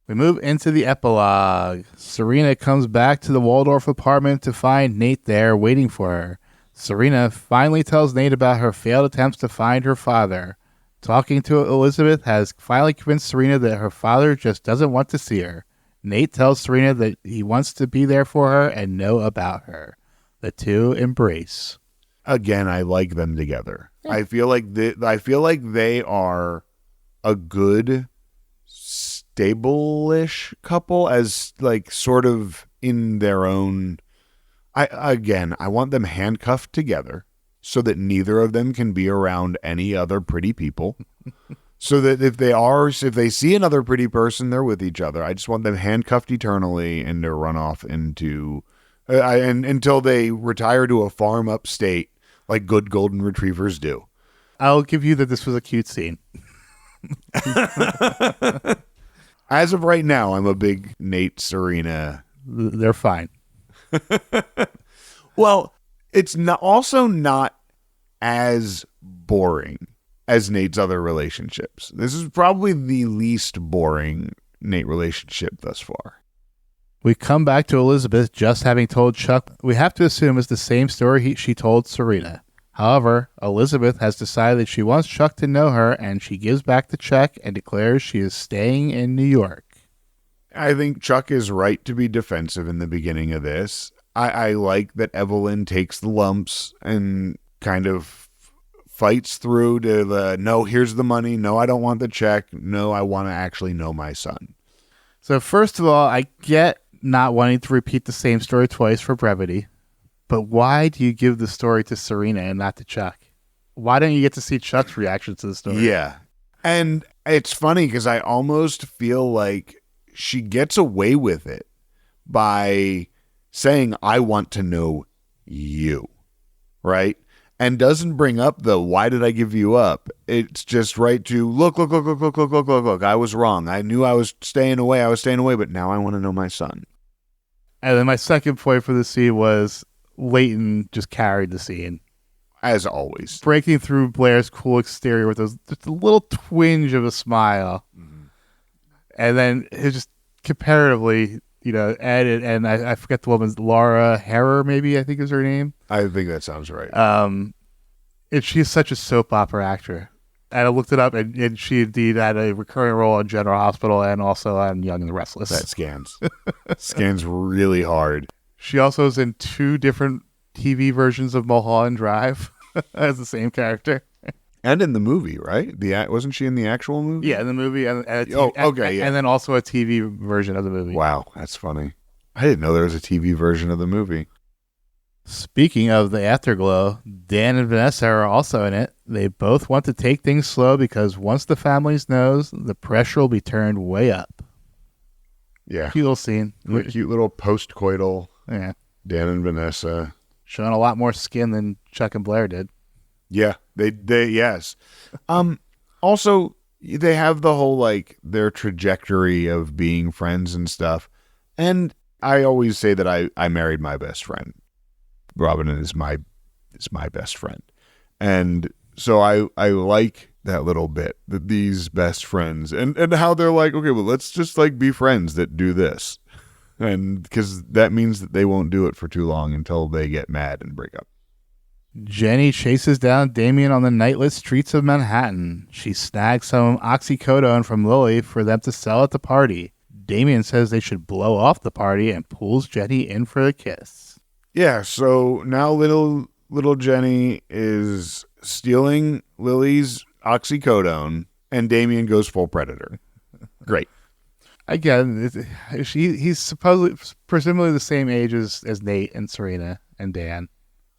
We move into the epilogue. Serena comes back to the Waldorf apartment to find Nate there waiting for her. Serena finally tells Nate about her failed attempts to find her father. Talking to Elizabeth has finally convinced Serena that her father just doesn't want to see her. Nate tells Serena that he wants to be there for her and know about her. The two embrace. Again, I like them together. Yeah. I feel like they are a good, stable-ish couple, as, like, sort of in their own. I want them handcuffed together so that neither of them can be around any other pretty people. So that if they see another pretty person, they're with each other. I just want them handcuffed eternally and to run off into, and until they retire to a farm upstate like good golden retrievers do. I'll give you that this was a cute scene. As of right now, I'm a big Nate Serena. They're fine. Well, it's also not as boring as Nate's other relationships. This is probably the least boring Nate relationship thus far. We come back to Elizabeth just having told Chuck we have to assume is the same story she told Serena. However, Elizabeth has decided she wants Chuck to know her, and she gives back the check and declares she is staying in New York. I think Chuck is right to be defensive in the beginning of this. I like that Evelyn takes the lumps and kind of fights through to the, no, here's the money. No, I don't want the check. No, I want to actually know my son. So first of all, I get not wanting to repeat the same story twice for brevity, but why do you give the story to Serena and not to Chuck? Why don't you get to see Chuck's reaction to the story? Yeah. And it's funny because I almost feel like she gets away with it by saying, I want to know you, right? And doesn't bring up the, why did I give you up? It's just right to, look, I was wrong. I knew I was staying away, but now I want to know my son. And then my second point for the scene was Leighton just carried the scene. As always. Breaking through Blair's cool exterior with just a little twinge of a smile. Mm-hmm. And then it just comparatively, Ed and I forget the woman's, Laura Harrer, maybe, I think is her name. I think that sounds right. And she's such a soap opera actor. And I looked it up, and she indeed had a recurring role on General Hospital and also on Young and the Restless. That scans. Scans really hard. She also is in 2 different TV versions of Mulholland Drive as the same character. And in the movie, right? Wasn't she in the actual movie? Yeah, in the movie. And okay. And then also a TV version of the movie. Wow, that's funny. I didn't know there was a TV version of the movie. Speaking of the afterglow, Dan and Vanessa are also in it. They both want to take things slow because once the families knows, the pressure will be turned way up. Yeah. Cute little scene. Cute little post-coital. Yeah. Dan and Vanessa. Showing a lot more skin than Chuck and Blair did. Yeah, they yes. Also, they have the whole, their trajectory of being friends and stuff. And I always say that I married my best friend. Robin is my best friend. And so I like that little bit, that these best friends, and how they're like, okay, well, let's just be friends that do this. And because that means that they won't do it for too long until they get mad and break up. Jenny chases down Damien on the nightlit streets of Manhattan. She snags some oxycodone from Lily for them to sell at the party. Damien says they should blow off the party and pulls Jenny in for a kiss. Yeah, so now little Jenny is stealing Lily's oxycodone, and Damien goes full predator. Great. Again, he's presumably the same age as Nate and Serena and Dan.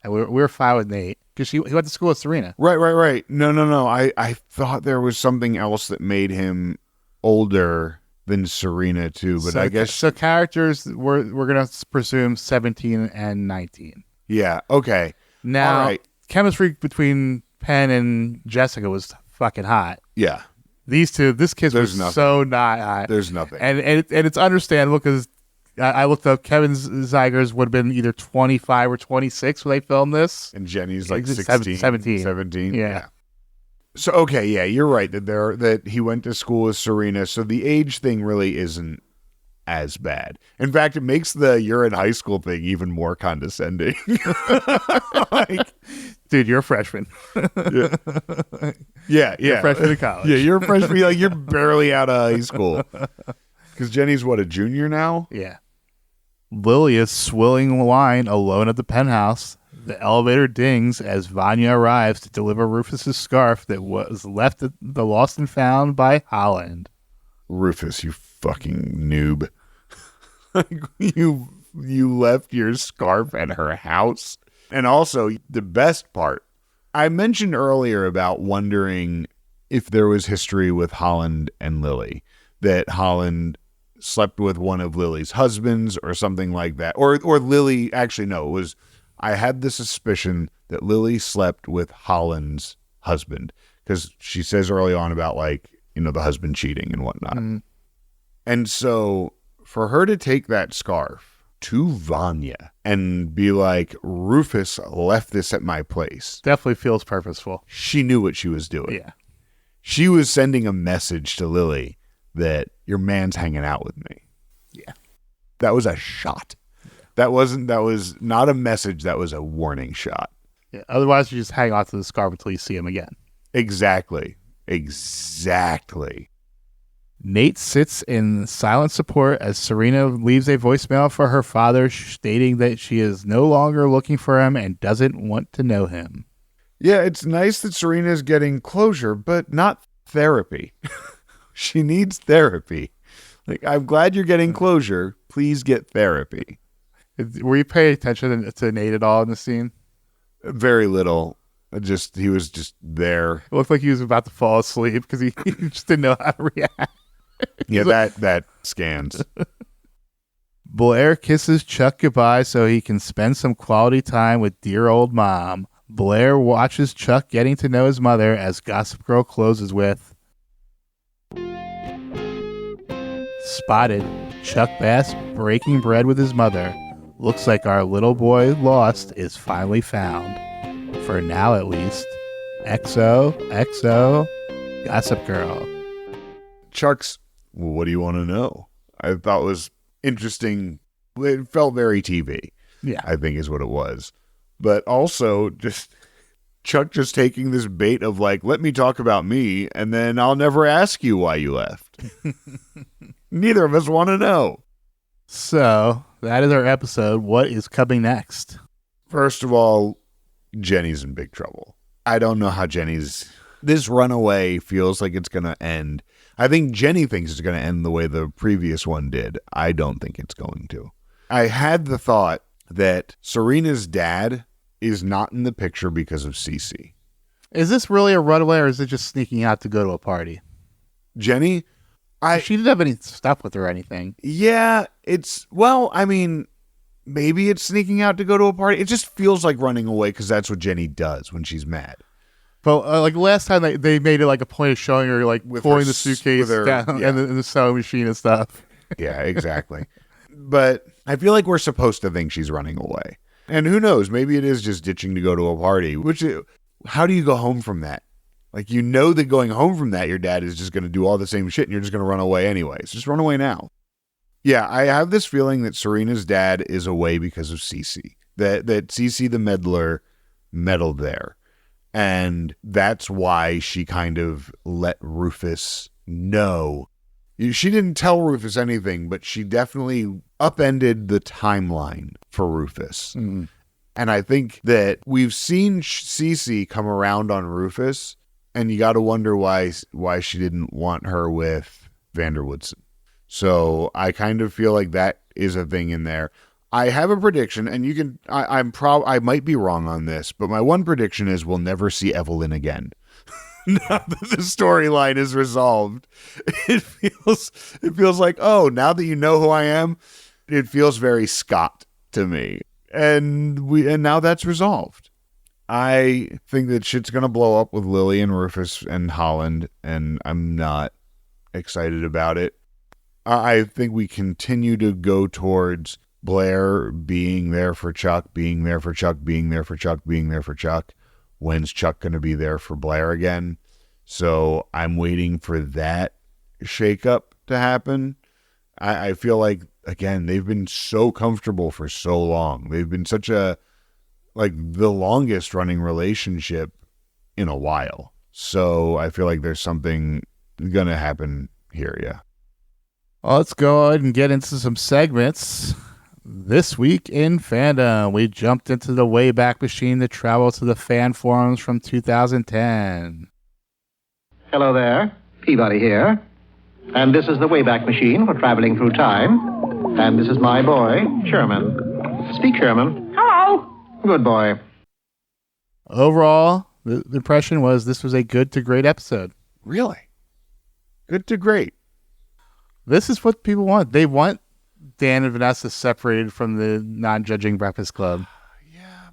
And we were fine with Nate because he went to school with Serena. Right. No. I thought there was something else that made him older than Serena too, but I guess so. Characters we're gonna presume 17 and 19. Yeah. Okay. Now, right. Chemistry between Penn and Jessica was fucking hot. Yeah. These two, this kid was so not hot. There's nothing, and it's understandable because I looked up. Kevin Zegers would have been either 25 or 26 when they filmed this, and Jenny's 16, 17. Yeah. So okay, yeah, you're right that he went to school with Serena, so the age thing really isn't as bad. In fact, it makes the you're in high school thing even more condescending. Dude, you're a freshman. Yeah. You're a freshman in college. Yeah, you're a freshman. You're barely out of high school. Because Jenny's a junior now? Yeah. Lily is swilling wine alone at the penthouse. The elevator dings as Vanya arrives to deliver Rufus's scarf that was left at the lost and found by Holland. Rufus, you fucking noob. You left your scarf at her house. And also, the best part, I mentioned earlier about wondering if there was history with Holland and Lily, that Holland slept with one of Lily's husbands or something like that. Or Lily, actually, no, it was, I had the suspicion that Lily slept with Holland's husband because she says early on about the husband cheating and whatnot. Mm. And so for her to take that scarf to Vanya and be like, Rufus left this at my place. Definitely feels purposeful. She knew what she was doing. Yeah. She was sending a message to Lily that your man's hanging out with me. Yeah. That was a shot. That was not a message. That was a warning shot. Yeah. Otherwise, you just hang on to the scarf until you see him again. Exactly. Nate sits in silent support as Serena leaves a voicemail for her father stating that she is no longer looking for him and doesn't want to know him. Yeah, it's nice that Serena's getting closure, but not therapy. She needs therapy. Like, I'm glad you're getting closure. Please get therapy. Were you paying attention to Nate at all in the scene? Very little. He was just there. It looked like he was about to fall asleep because he just didn't know how to react. Yeah, that scans. Blair kisses Chuck goodbye so he can spend some quality time with dear old mom. Blair watches Chuck getting to know his mother as Gossip Girl closes with, spotted Chuck Bass breaking bread with his mother. Looks like our little boy lost is finally found. For now, at least. XOXO Gossip Girl. Chuck's, well, what do you want to know? I thought was interesting. It felt very TV. Yeah. I think is what it was. But also just Chuck just taking this bait of like, let me talk about me, and then I'll never ask you why you left. Neither of us want to know. So, that is our episode. What is coming next? First of all, Jenny's in big trouble. I don't know how this runaway feels like it's going to end. I think Jenny thinks it's going to end the way the previous one did. I don't think it's going to. I had the thought that Serena's dad is not in the picture because of Cece. Is this really a runaway or is it just sneaking out to go to a party? Jenny, she didn't have any stuff with her or anything. Yeah, maybe it's sneaking out to go to a party. It just feels like running away because that's what Jenny does when she's mad. But like last time they made it like a point of showing her like with pulling the suitcase down yeah. and the sewing machine and stuff. Yeah, exactly. But I feel like we're supposed to think she's running away. And who knows, maybe it is just ditching to go to a party. How do you go home from that? Like, you know that going home from that, your dad is just going to do all the same shit and you're just going to run away anyways. Just run away now. Yeah, I have this feeling that Serena's dad is away because of Cece. That Cece the meddler meddled there. And that's why she kind of let Rufus know. She didn't tell Rufus anything, but she definitely upended the timeline for Rufus. Mm. And I think that we've seen Cece come around on Rufus, and you got to wonder why she didn't want her with Vanderwoodson. So I kind of feel like that is a thing in there. I have a prediction, and you can. I might be wrong on this, but my one prediction is we'll never see Evelyn again. Now that the storyline is resolved, it feels like, oh, now that you know who I am, it feels very Scott to me, and now that's resolved. I think that shit's gonna blow up with Lily and Rufus and Holland, and I'm not excited about it. I think we continue to go towards Blair being there for Chuck, being there for Chuck, being there for Chuck, being there for Chuck. When's Chuck going to be there for Blair again? So I'm waiting for that shakeup to happen. I feel like, again, they've been so comfortable for so long. They've been such the longest running relationship in a while. So I feel like there's something going to happen here, yeah. Well, let's go ahead and get into some segments. This week in fandom, we jumped into the Wayback Machine to travel to the fan forums from 2010. Hello there, Peabody here. And this is the Wayback Machine for traveling through time. And this is my boy, Sherman. Speak, Sherman. Hello. Good boy. Overall, the impression was this was a good to great episode. Really? Good to great. This is what people want. They want Dan and Vanessa separated from the non-judging Breakfast Club. Yeah,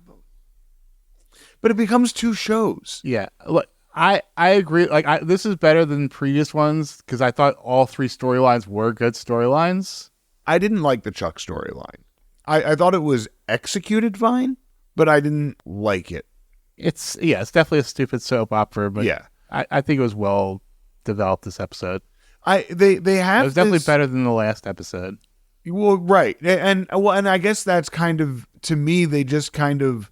but it becomes two shows. Yeah, look, I agree. Like, this is better than previous ones because I thought all three storylines were good storylines. I didn't like the Chuck storyline. I thought it was executed fine, but I didn't like it. It's definitely a stupid soap opera, but yeah, I think it was well developed this episode. They have. It was definitely better than the last episode. Well, right, and I guess that's kind of, to me, they just kind of,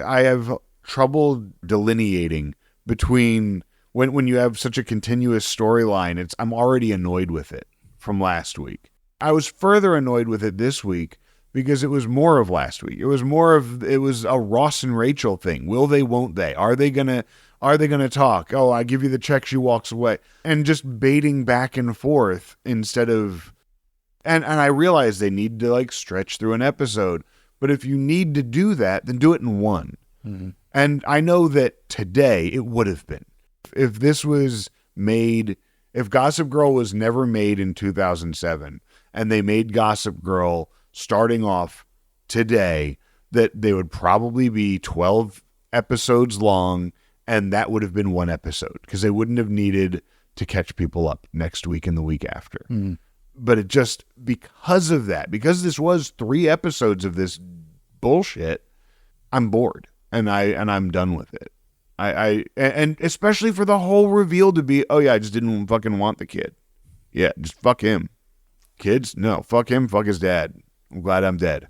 I have trouble delineating between when you have such a continuous storyline, I'm already annoyed with it from last week. I was further annoyed with it this week because it was more of last week. It was a Ross and Rachel thing. Will they, won't they? Are they gonna talk? Oh, I give you the check, she walks away. And just baiting back and forth instead of, and I realize they need to like stretch through an episode, but if you need to do that, then do it in one. Mm-hmm. And I know that today it would have been. If this was made, if Gossip Girl was never made in 2007 and they made Gossip Girl starting off today, that they would probably be 12 episodes long, and that would have been one episode because they wouldn't have needed to catch people up next week and the week after. Mm. But it just, because of that, because this was 3 episodes of this bullshit, I'm bored and I'm done with it. And especially for the whole reveal to be, oh yeah, I just didn't fucking want the kid. Yeah, just fuck him. Kids? No, fuck him, fuck his dad. I'm glad I'm dead.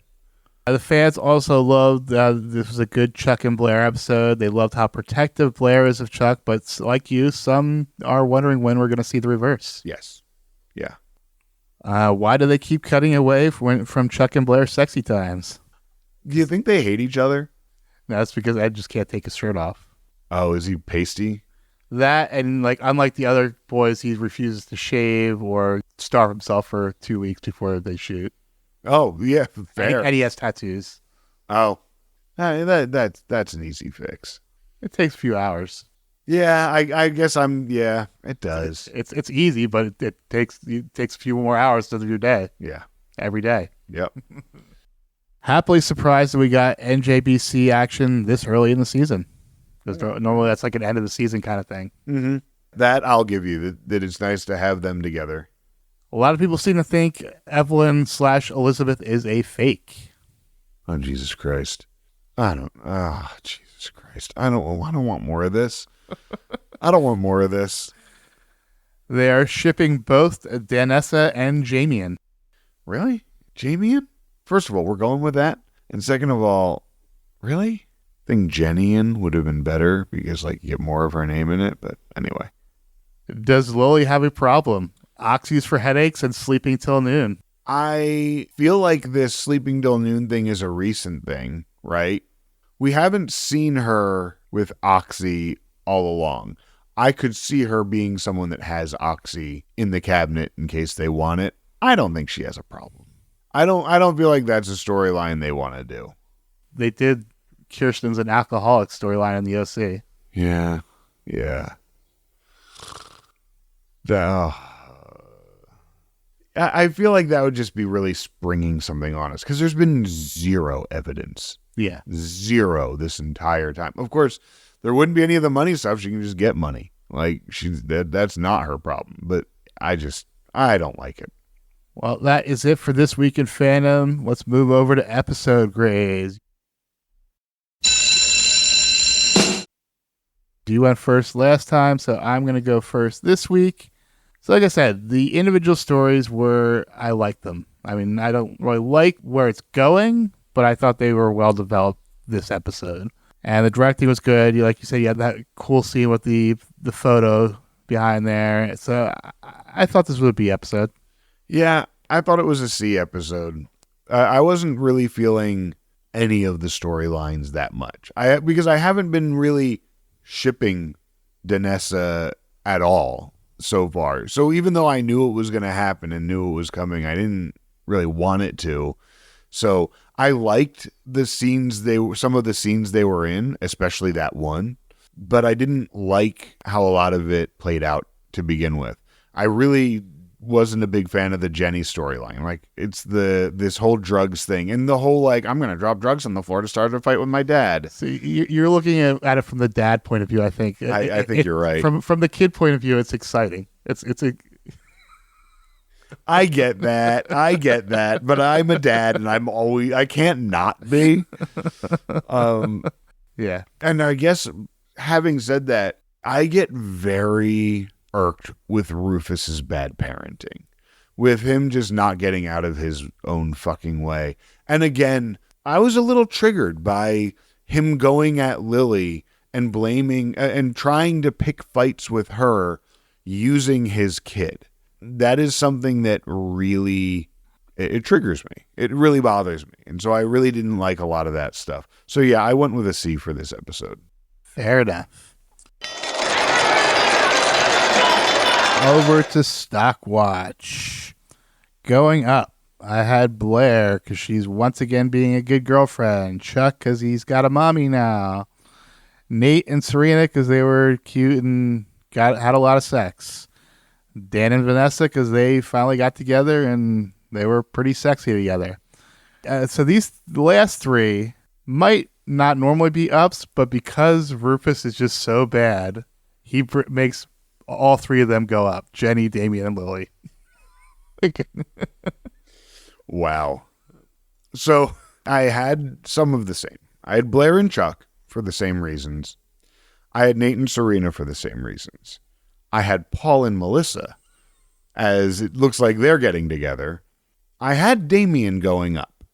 The fans also loved, this was a good Chuck and Blair episode. They loved how protective Blair is of Chuck, but like you, some are wondering when we're going to see the reverse. Yes. Yeah. Why do they keep cutting away from Chuck and Blair's sexy times? Do you think they hate each other? No, that's because Ed just can't take his shirt off. Oh, is he pasty? That, and like unlike the other boys, he refuses to shave or starve himself for 2 weeks before they shoot. Oh, yeah, fair. And he has tattoos. Oh, that's an easy fix. It takes a few hours. Yeah, I guess it does. It's easy, but it takes a few more hours of your day. Yeah. Every day. Yep. Happily surprised that we got NJBC action this early in the season. Because normally that's like an end of the season kind of thing. Mm-hmm. That I'll give you, that it's nice to have them together. A lot of people seem to think Evelyn/Elizabeth is a fake. Oh, Jesus Christ. Jesus Christ. I don't want more of this. I don't want more of this. They are shipping both Danessa and Damien. Really? Damien? First of all, we're going with that. And second of all, really? I think Jennian would have been better because like you get more of her name in it, but anyway. Does Lily have a problem? Oxys for headaches and sleeping till noon. I feel like this sleeping till noon thing is a recent thing, right? We haven't seen her with Oxy all along. I could see her being someone that has Oxy in the cabinet in case they want it. I don't think she has a problem. I don't feel like that's a storyline they want to do. They did Kirsten's an alcoholic storyline in the OC. Yeah. Yeah. I feel like that would just be really springing something on us because there's been zero evidence. Yeah. Zero this entire time. Of course, there wouldn't be any of the money stuff. She can just get money. Like that's not her problem. But I don't like it. Well, that is it for this week in fandom. Let's move over to episode grades. You went first last time, so I'm going to go first this week. So like I said, the individual stories I liked them. I mean, I don't really like where it's going, but I thought they were well developed this episode. And the directing was good. Like you said, you had that cool scene with the photo behind there. So I thought this would be episode. Yeah, I thought it was a C episode. I wasn't really feeling any of the storylines that much. Because I haven't been really shipping Danessa at all so far. So even though I knew it was going to happen and knew it was coming, I didn't really want it to. So I liked some of the scenes they were in, especially that one, but I didn't like how a lot of it played out to begin with. I really wasn't a big fan of the Jenny storyline. Like it's this whole drugs thing and the whole like I'm going to drop drugs on the floor to start a fight with my dad. So you're looking at it from the dad point of view. I think. I think you're right. From the kid point of view, it's exciting. I get that, but I'm a dad and I can't not be. Yeah. And I guess having said that, I get very irked with Rufus's bad parenting, with him just not getting out of his own fucking way. And again, I was a little triggered by him going at Lily and blaming and trying to pick fights with her using his kid. That is something that really, it triggers me. It really bothers me. And so I really didn't like a lot of that stuff. So yeah, I went with a C for this episode. Fair enough. Over to Stock Watch. Going up, I had Blair because she's once again being a good girlfriend. Chuck because he's got a mommy now. Nate and Serena because they were cute and had a lot of sex. Dan and Vanessa because they finally got together and they were pretty sexy together. So the last three might not normally be ups, but because Rufus is just so bad, he makes all three of them go up. Jenny, Damien, and Lily. Wow. So I had some of the same. I had Blair and Chuck for the same reasons. I had Nate and Serena for the same reasons. I had Paul and Melissa, as it looks like they're getting together. I had Damien going up.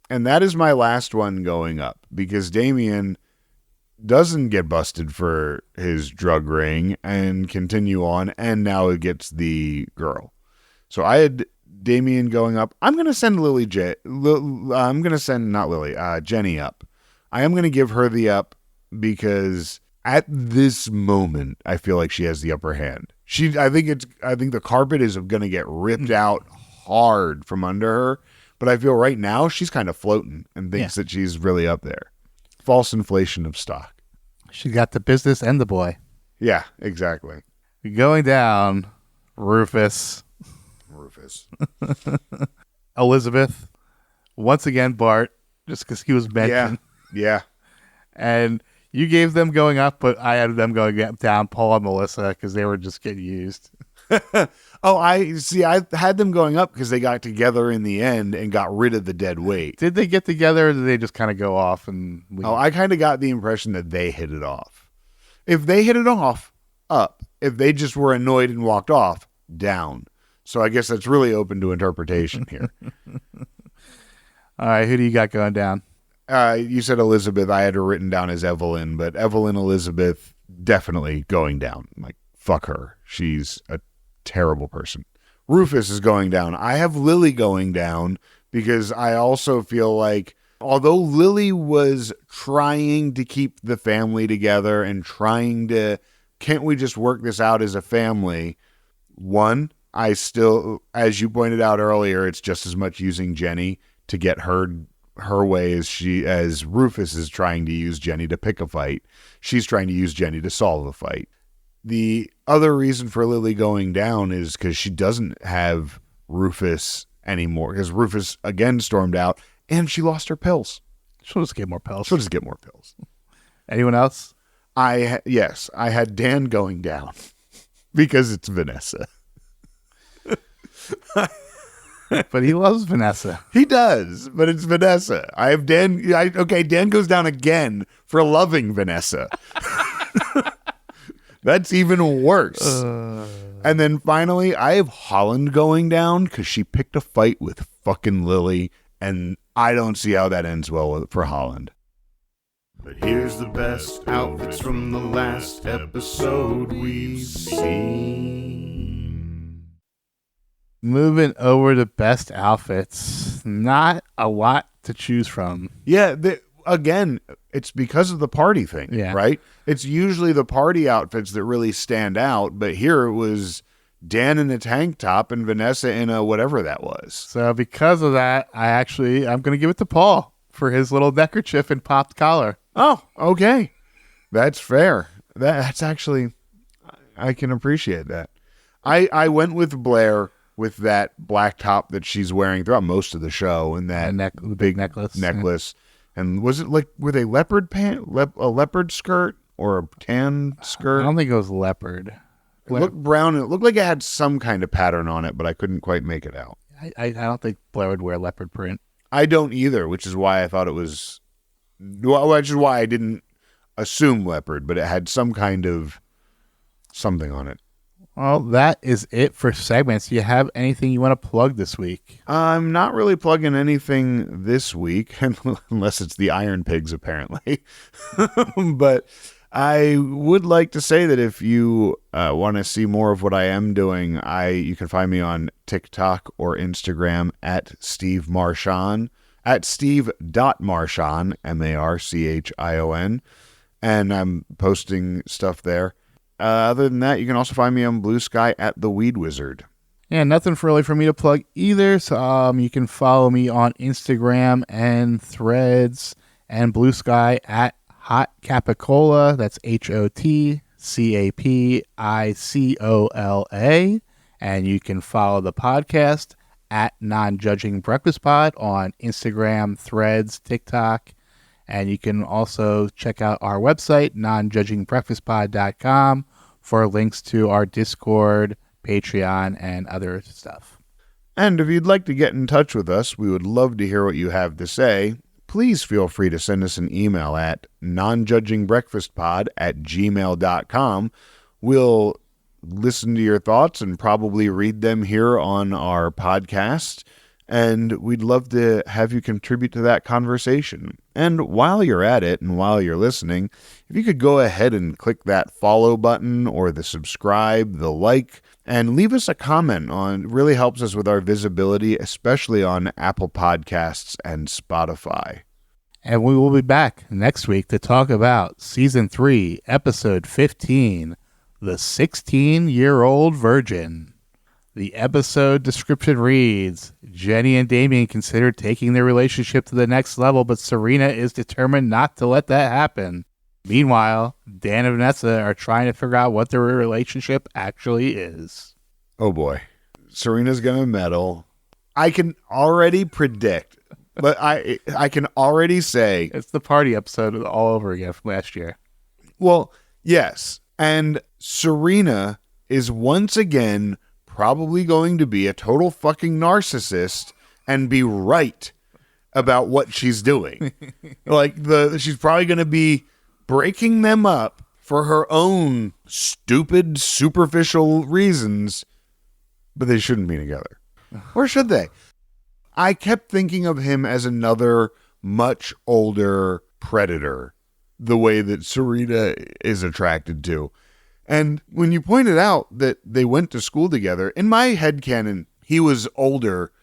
And that is my last one going up, because Damien doesn't get busted for his drug ring and continue on, and now it gets the girl. So I had Damien going up. I'm going to send Jenny up. I am going to give her the up because at this moment, I feel like she has the upper hand. I think the carpet is going to get ripped out hard from under her, but I feel right now she's kind of floating and thinks that she's really up there. False inflation of stock. She got the business and the boy. Yeah, exactly. Going down, Rufus. Elizabeth. Once again, Bart, just because he was mentioned. Yeah. And you gave them going up, but I had them going down, Paul and Melissa, because they were just getting used. Oh, I had them going up because they got together in the end and got rid of the dead weight. Did they get together, or did they just kind of go off and leave? Oh, I kind of got the impression that they hit it off. If they hit it off, up. If they just were annoyed and walked off, down. So I guess that's really open to interpretation here. All right, who do you got going down? You said Elizabeth. I had her written down as Evelyn, but Evelyn Elizabeth definitely going down. Like, fuck her. She's a terrible person. Rufus is going down. I have Lily going down because I also feel like although Lily was trying to keep the family together and trying to, can't we just work this out as a family? One, I still, as you pointed out earlier, it's just as much using Jenny to get her way as Rufus is trying to use Jenny to pick a fight. She's trying to use Jenny to solve a fight. The other reason for Lily going down is because she doesn't have Rufus anymore, because Rufus again stormed out and she lost her pills. She'll just get more pills. Anyone else? Yes, I had Dan going down because it's Vanessa. But he loves Vanessa. He does, but it's Vanessa. I have Dan. Dan goes down again for loving Vanessa. That's even worse. And then finally, I have Holland going down because she picked a fight with fucking Lily, and I don't see how that ends well for Holland. But here's the best outfits from the last episode we've seen. Moving over to best outfits. Not a lot to choose from. Yeah, again, it's because of the party thing, right? It's usually the party outfits that really stand out, but here it was Dan in a tank top and Vanessa in a whatever that was. So because of that, I'm going to give it to Paul for his little neckerchief and popped collar. Oh, okay. That's fair. That's actually, I can appreciate that. I went with Blair with that black top that she's wearing throughout most of the show, and that the big necklace. And was it like, were they leopard a leopard skirt or a tan skirt? I don't think it was leopard. It looked brown. And it looked like it had some kind of pattern on it, but I couldn't quite make it out. I don't think Blair would wear leopard print. I don't either, which is why I thought it was, which is why I didn't assume leopard, but it had some kind of something on it. Well, that is it for segments. Do you have anything you want to plug this week? I'm not really plugging anything this week, unless it's the Iron Pigs, apparently. But I would like to say that if you want to see more of what I am doing, you can find me on TikTok or Instagram at Steve Marchand, at steve.marchand, Marchion, and I'm posting stuff there. Other than that, you can also find me on Blue Sky at The Weed Wizard. Yeah, nothing really for me to plug either. So you can follow me on Instagram and Threads and Blue Sky at Hot Capicola. That's HOTCAPICOLA. And you can follow the podcast at Non-Judging Breakfast Pod on Instagram, Threads, TikTok. And you can also check out our website, nonjudgingbreakfastpod.com, for links to our Discord, Patreon, and other stuff. And if you'd like to get in touch with us, we would love to hear what you have to say. Please feel free to send us an email at nonjudgingbreakfastpod@gmail.com. We'll listen to your thoughts and probably read them here on our podcast. And we'd love to have you contribute to that conversation. And while you're at it and while you're listening, if you could go ahead and click that follow button or the subscribe, the like, and leave us a comment on. It really helps us with our visibility, especially on Apple Podcasts and Spotify. And we will be back next week to talk about Season 3, Episode 15, The 16-Year-Old Virgin. The episode description reads, Jenny and Damien consider taking their relationship to the next level, but Serena is determined not to let that happen. Meanwhile, Dan and Vanessa are trying to figure out what their relationship actually is. Oh boy. Serena's going to meddle. I can already predict, but I can already say. It's the party episode all over again from last year. Well, yes. And Serena is once again probably going to be a total fucking narcissist and be right about what she's doing. She's probably going to be breaking them up for her own stupid, superficial reasons, but they shouldn't be together. Or should they? I kept thinking of him as another much older predator, the way that Serena is attracted to. And when you pointed out that they went to school together, in my headcanon, he was older,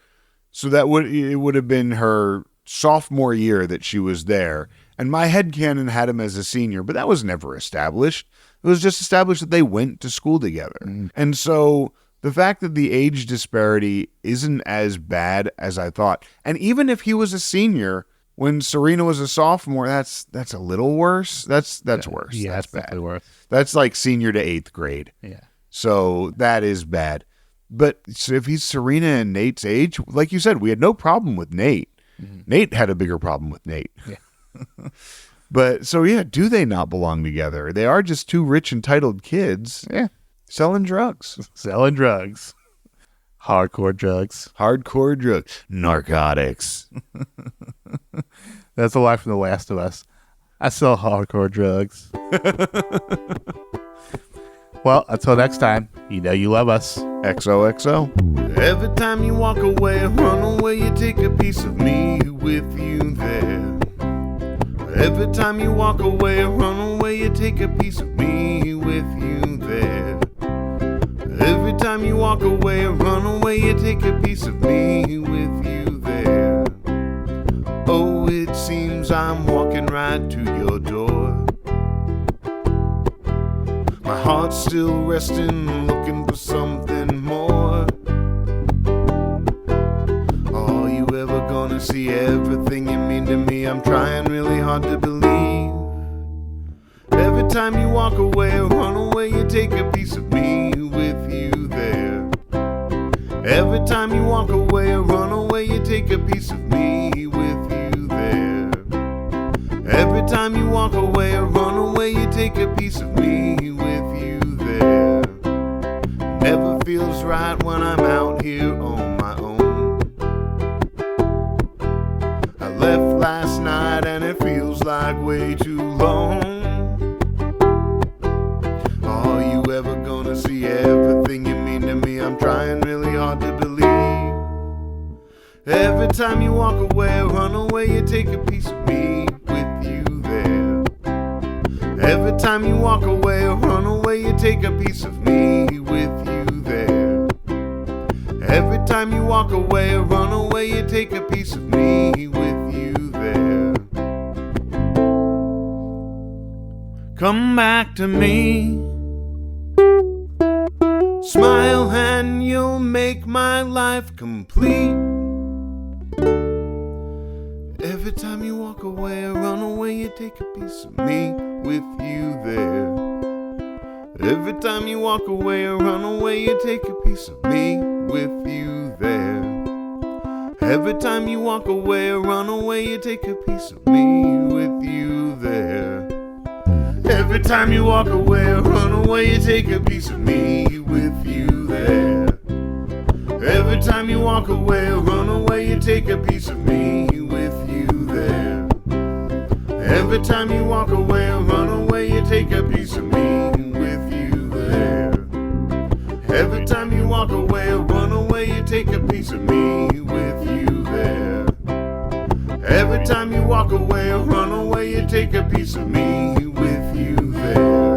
so it would have been her sophomore year that she was there. And my headcanon had him as a senior, but that was never established. It was just established that they went to school together. Mm. And so the fact that the age disparity isn't as bad as I thought, and even if he was a senior when Serena was a sophomore, that's a little worse. That's worse. Yeah, that's bad. Worse. That's like senior to 8th grade. Yeah. So that is bad. But so if he's Serena and Nate's age, like you said, we had no problem with Nate. Mm-hmm. Nate had a bigger problem with Nate. Yeah. But so yeah, do they not belong together? They are just two rich, entitled kids. Yeah. Selling drugs. Selling drugs. Hardcore drugs. Hardcore drugs. Narcotics. That's a line from The Last of Us. I sell hardcore drugs. Well, until next time, you know you love us. XOXO. Every time you walk away, run away, you take a piece of me with you there. Every time you walk away, run away, you take a piece of me with you there. Every time you walk away, run away, you take a piece of me with you there. Oh, it seems I'm walking right to your door. My heart's still resting, looking for something more. Are you ever gonna see everything you mean to me? I'm trying really hard to believe. Every time you walk away, run away, you take a piece of me with you there. Every time you walk away, run away, you take a piece of me with you there. Every time you walk away, run away, you take a piece of me with you there. Never feels right when I'm out here on my own. I left last night and it feels like way too long. Are you ever gonna see everything you mean to me? I'm trying really hard to believe. Every time you walk away, run away, you take a piece of me with you there. Every time you walk away or run away, you take a piece of me with you there. Every time you walk away or run away, you take a piece of me with you there. Come back to me. Smile and you'll make my life complete. Every time you walk away or run away, you take a piece of me with you there. Every time you walk away or run away, you take a piece of me with you there. Every time you walk away or run away, you take a piece of me with you there. Every time you walk away or run away, you take a piece of me with you there. Every time you walk away or run away, you take a piece of me with you there. Every time you walk away or run away, you take a piece of me with you there. Every time you walk away or run away, you take a piece of me with you there. Every time you walk away or run away, you take a piece of me with you there.